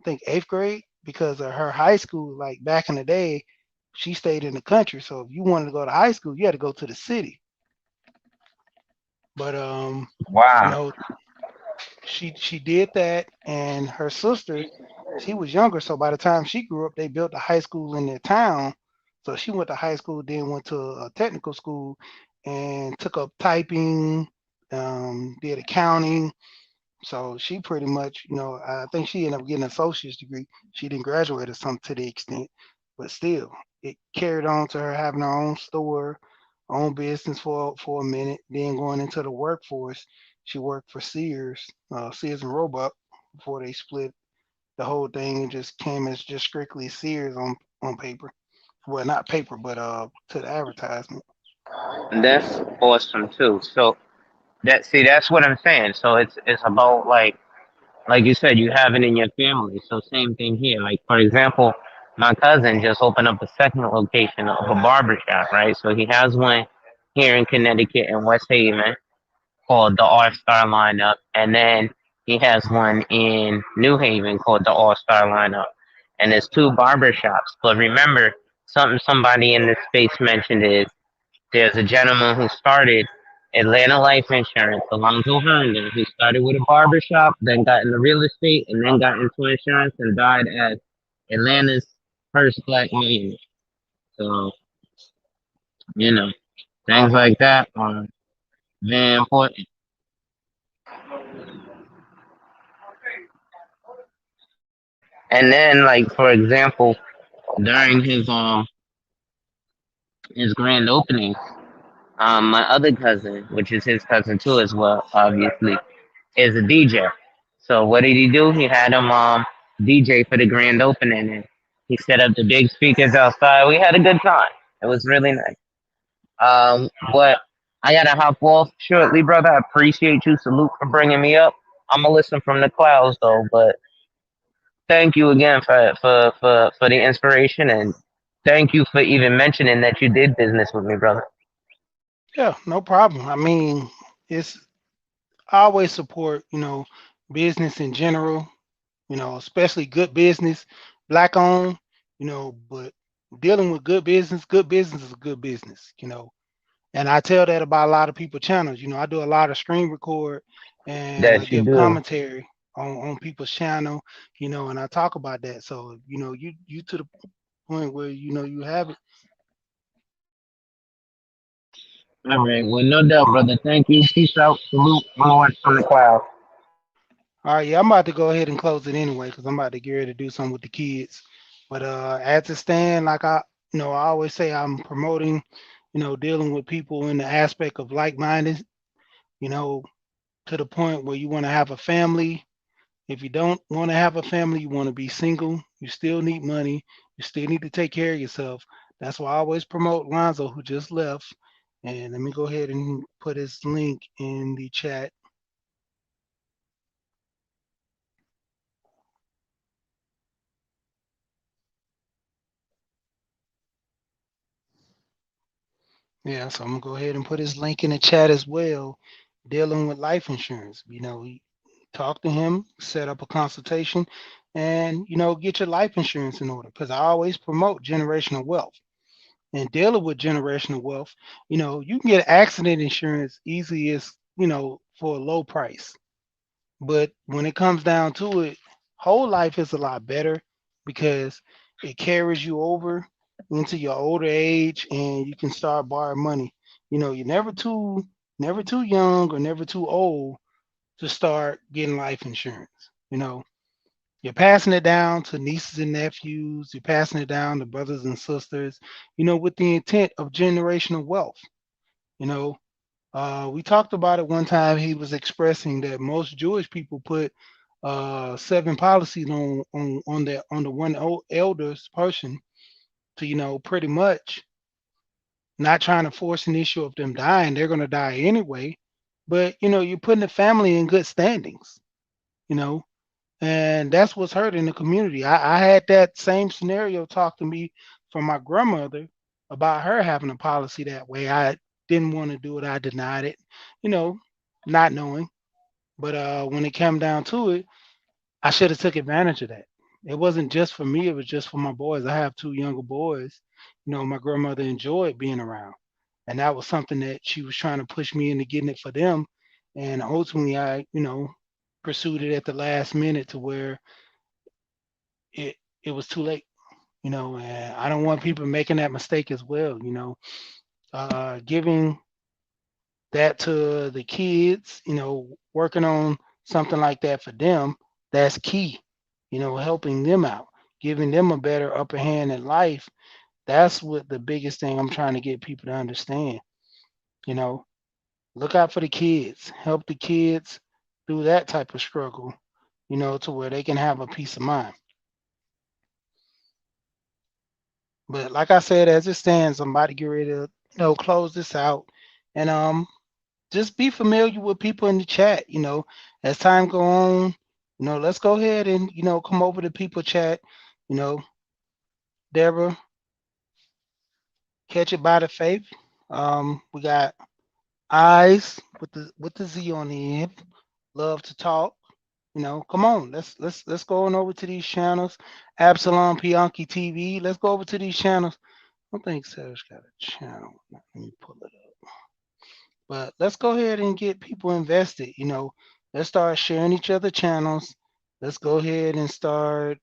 I think eighth grade because of her high school. Like back in the day, she stayed in the country, so if you wanted to go to high school, you had to go to the city. But you Wow. know, she did that, and her sister, she was younger, so by the time she grew up, they built a high school in their town. So she went to high school, then went to a technical school, and took up typing, did accounting. So she pretty much, I think she ended up getting an associate's degree. She didn't graduate or something to the extent, but still, it carried on to her having her own store, own business for a minute. Then going into the workforce, she worked for Sears and Roebuck before they split the whole thing and just came as just strictly Sears on paper. Well, not paper, but to the advertisement. That's awesome too. So that's what I'm saying. So it's about like you said, you have it in your family. So same thing here. Like for example, my cousin just opened up a second location of a barber shop, right? So he has one here in Connecticut in West Haven called the All Star Lineup, and then he has one in New Haven called the All Star Lineup. And there's two barber shops. But remember, something somebody in this space mentioned is there's a gentleman who started Atlanta Life Insurance, Alonzo Herndon, who started with a barber shop, then got into real estate, and then got into insurance and died as Atlanta's first black millionaire. So, you know, things like that are very important. And then, like for example, during his grand opening, my other cousin, which is his cousin too as well, obviously, is a DJ. So what did he do? He had him DJ for the grand opening, and he set up the big speakers outside. We had a good time. It was really nice. But I gotta hop off shortly, brother. I appreciate you. Salute for bringing me up. I'm gonna listen from the clouds though, but thank you again for the inspiration, and thank you for even mentioning that you did business with me, brother. Yeah, no problem. I mean, it's I always support, business in general, especially good business, black owned, but dealing with good business is a good business. And I tell that about a lot of people channels. I do a lot of screen record and I That you give do. commentary on people's channel, and I talk about that. So, you to the point where you have it. All right. Well, no doubt, brother. Thank you. Peace out. Salute. I'm gonna watch from the clouds. All right, yeah, I'm about to go ahead and close it anyway because I'm about to get ready to do something with the kids. But as it stand, like I always say, I'm promoting, dealing with people in the aspect of like-minded, you know, to the point where you want to have a family. If you don't want to have a family, you want to be single. You still need money. You still need to take care of yourself. That's why I always promote Lonzo, who just left. And let me go ahead and put his link in the chat. Yeah, so I'm gonna go ahead and put his link in the chat as well. Dealing with life insurance, talk to him, set up a consultation, and get your life insurance in order. Because I always promote generational wealth and dealing with generational wealth. You can get accident insurance easy as for a low price. But when it comes down to it, whole life is a lot better because it carries you over into your older age and you can start borrowing money. You're never too young or never too old to start getting life insurance. You're passing it down to nieces and nephews, you're passing it down to brothers and sisters, with the intent of generational wealth. You know, we talked about it one time. He was expressing that most Jewish people put seven policies on the one eldest person to pretty much Not trying to force an issue of them dying. They're going to die anyway. But, you're putting the family in good standings, you know, and that's what's hurting the community. I had that same scenario talk to me from my grandmother about her having a policy that way. I didn't want to do it. I denied it, you know, not knowing. But when it came down to it, I should have took advantage of that. It wasn't just for me, it was just for my boys. I have two younger boys. My grandmother enjoyed being around. And that was something that she was trying to push me into getting it for them. And ultimately I pursued it at the last minute to where it was too late. And I don't want people making that mistake as well. Giving that to the kids, working on something like that for them, that's key, helping them out, giving them a better upper hand in life. That's what the biggest thing I'm trying to get people to understand. You know, look out for the kids, help the kids through that type of struggle, to where they can have a peace of mind. But like I said, as it stands, I'm about to get ready to, close this out. And just be familiar with people in the chat. As time go on, let's go ahead and come over to people chat. You know, Deborah, catch it by the faith. We got eyes with the Z on the end. Love to talk. Come on, let's go on over to these channels. Absalom Pianki TV. Let's go over to these channels. I don't think Sarah's got a channel. Let me pull it up. But let's go ahead and get people invested. Let's start sharing each other channels. Let's go ahead and start,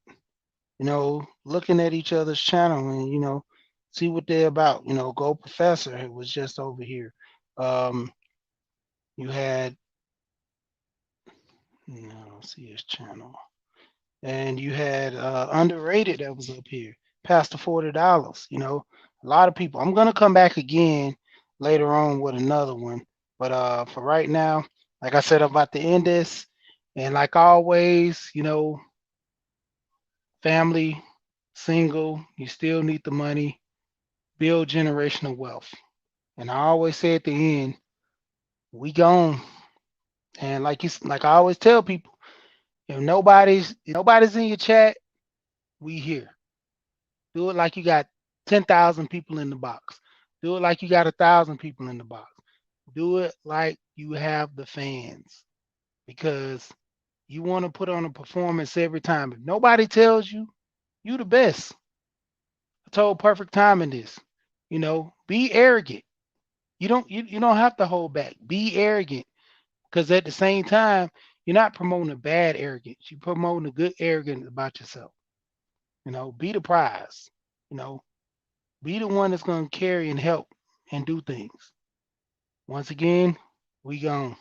looking at each other's channel and, see what they're about. Go Professor was just over here. Um, you had, see his channel. And you had Underrated that was up here, past the $40. A lot of people. I'm gonna come back again later on with another one, but for right now, like I said, I'm about to end this, and like always, family, single, you still need the money, build generational wealth, and I always say at the end, we gone, and like I always tell people, if nobody's in your chat, we here. Do it like you got 10,000 people in the box. Do it like you got 1,000 people in the box. Do it like you have the fans because you want to put on a performance every time. If nobody tells you, you the best. I told Perfect Time in this. Be arrogant. You don't have to hold back. Be arrogant because at the same time, you're not promoting a bad arrogance. You're promoting a good arrogance about yourself. Be the prize. You know, Be the one that's going to carry and help and do things. Once again, we gone.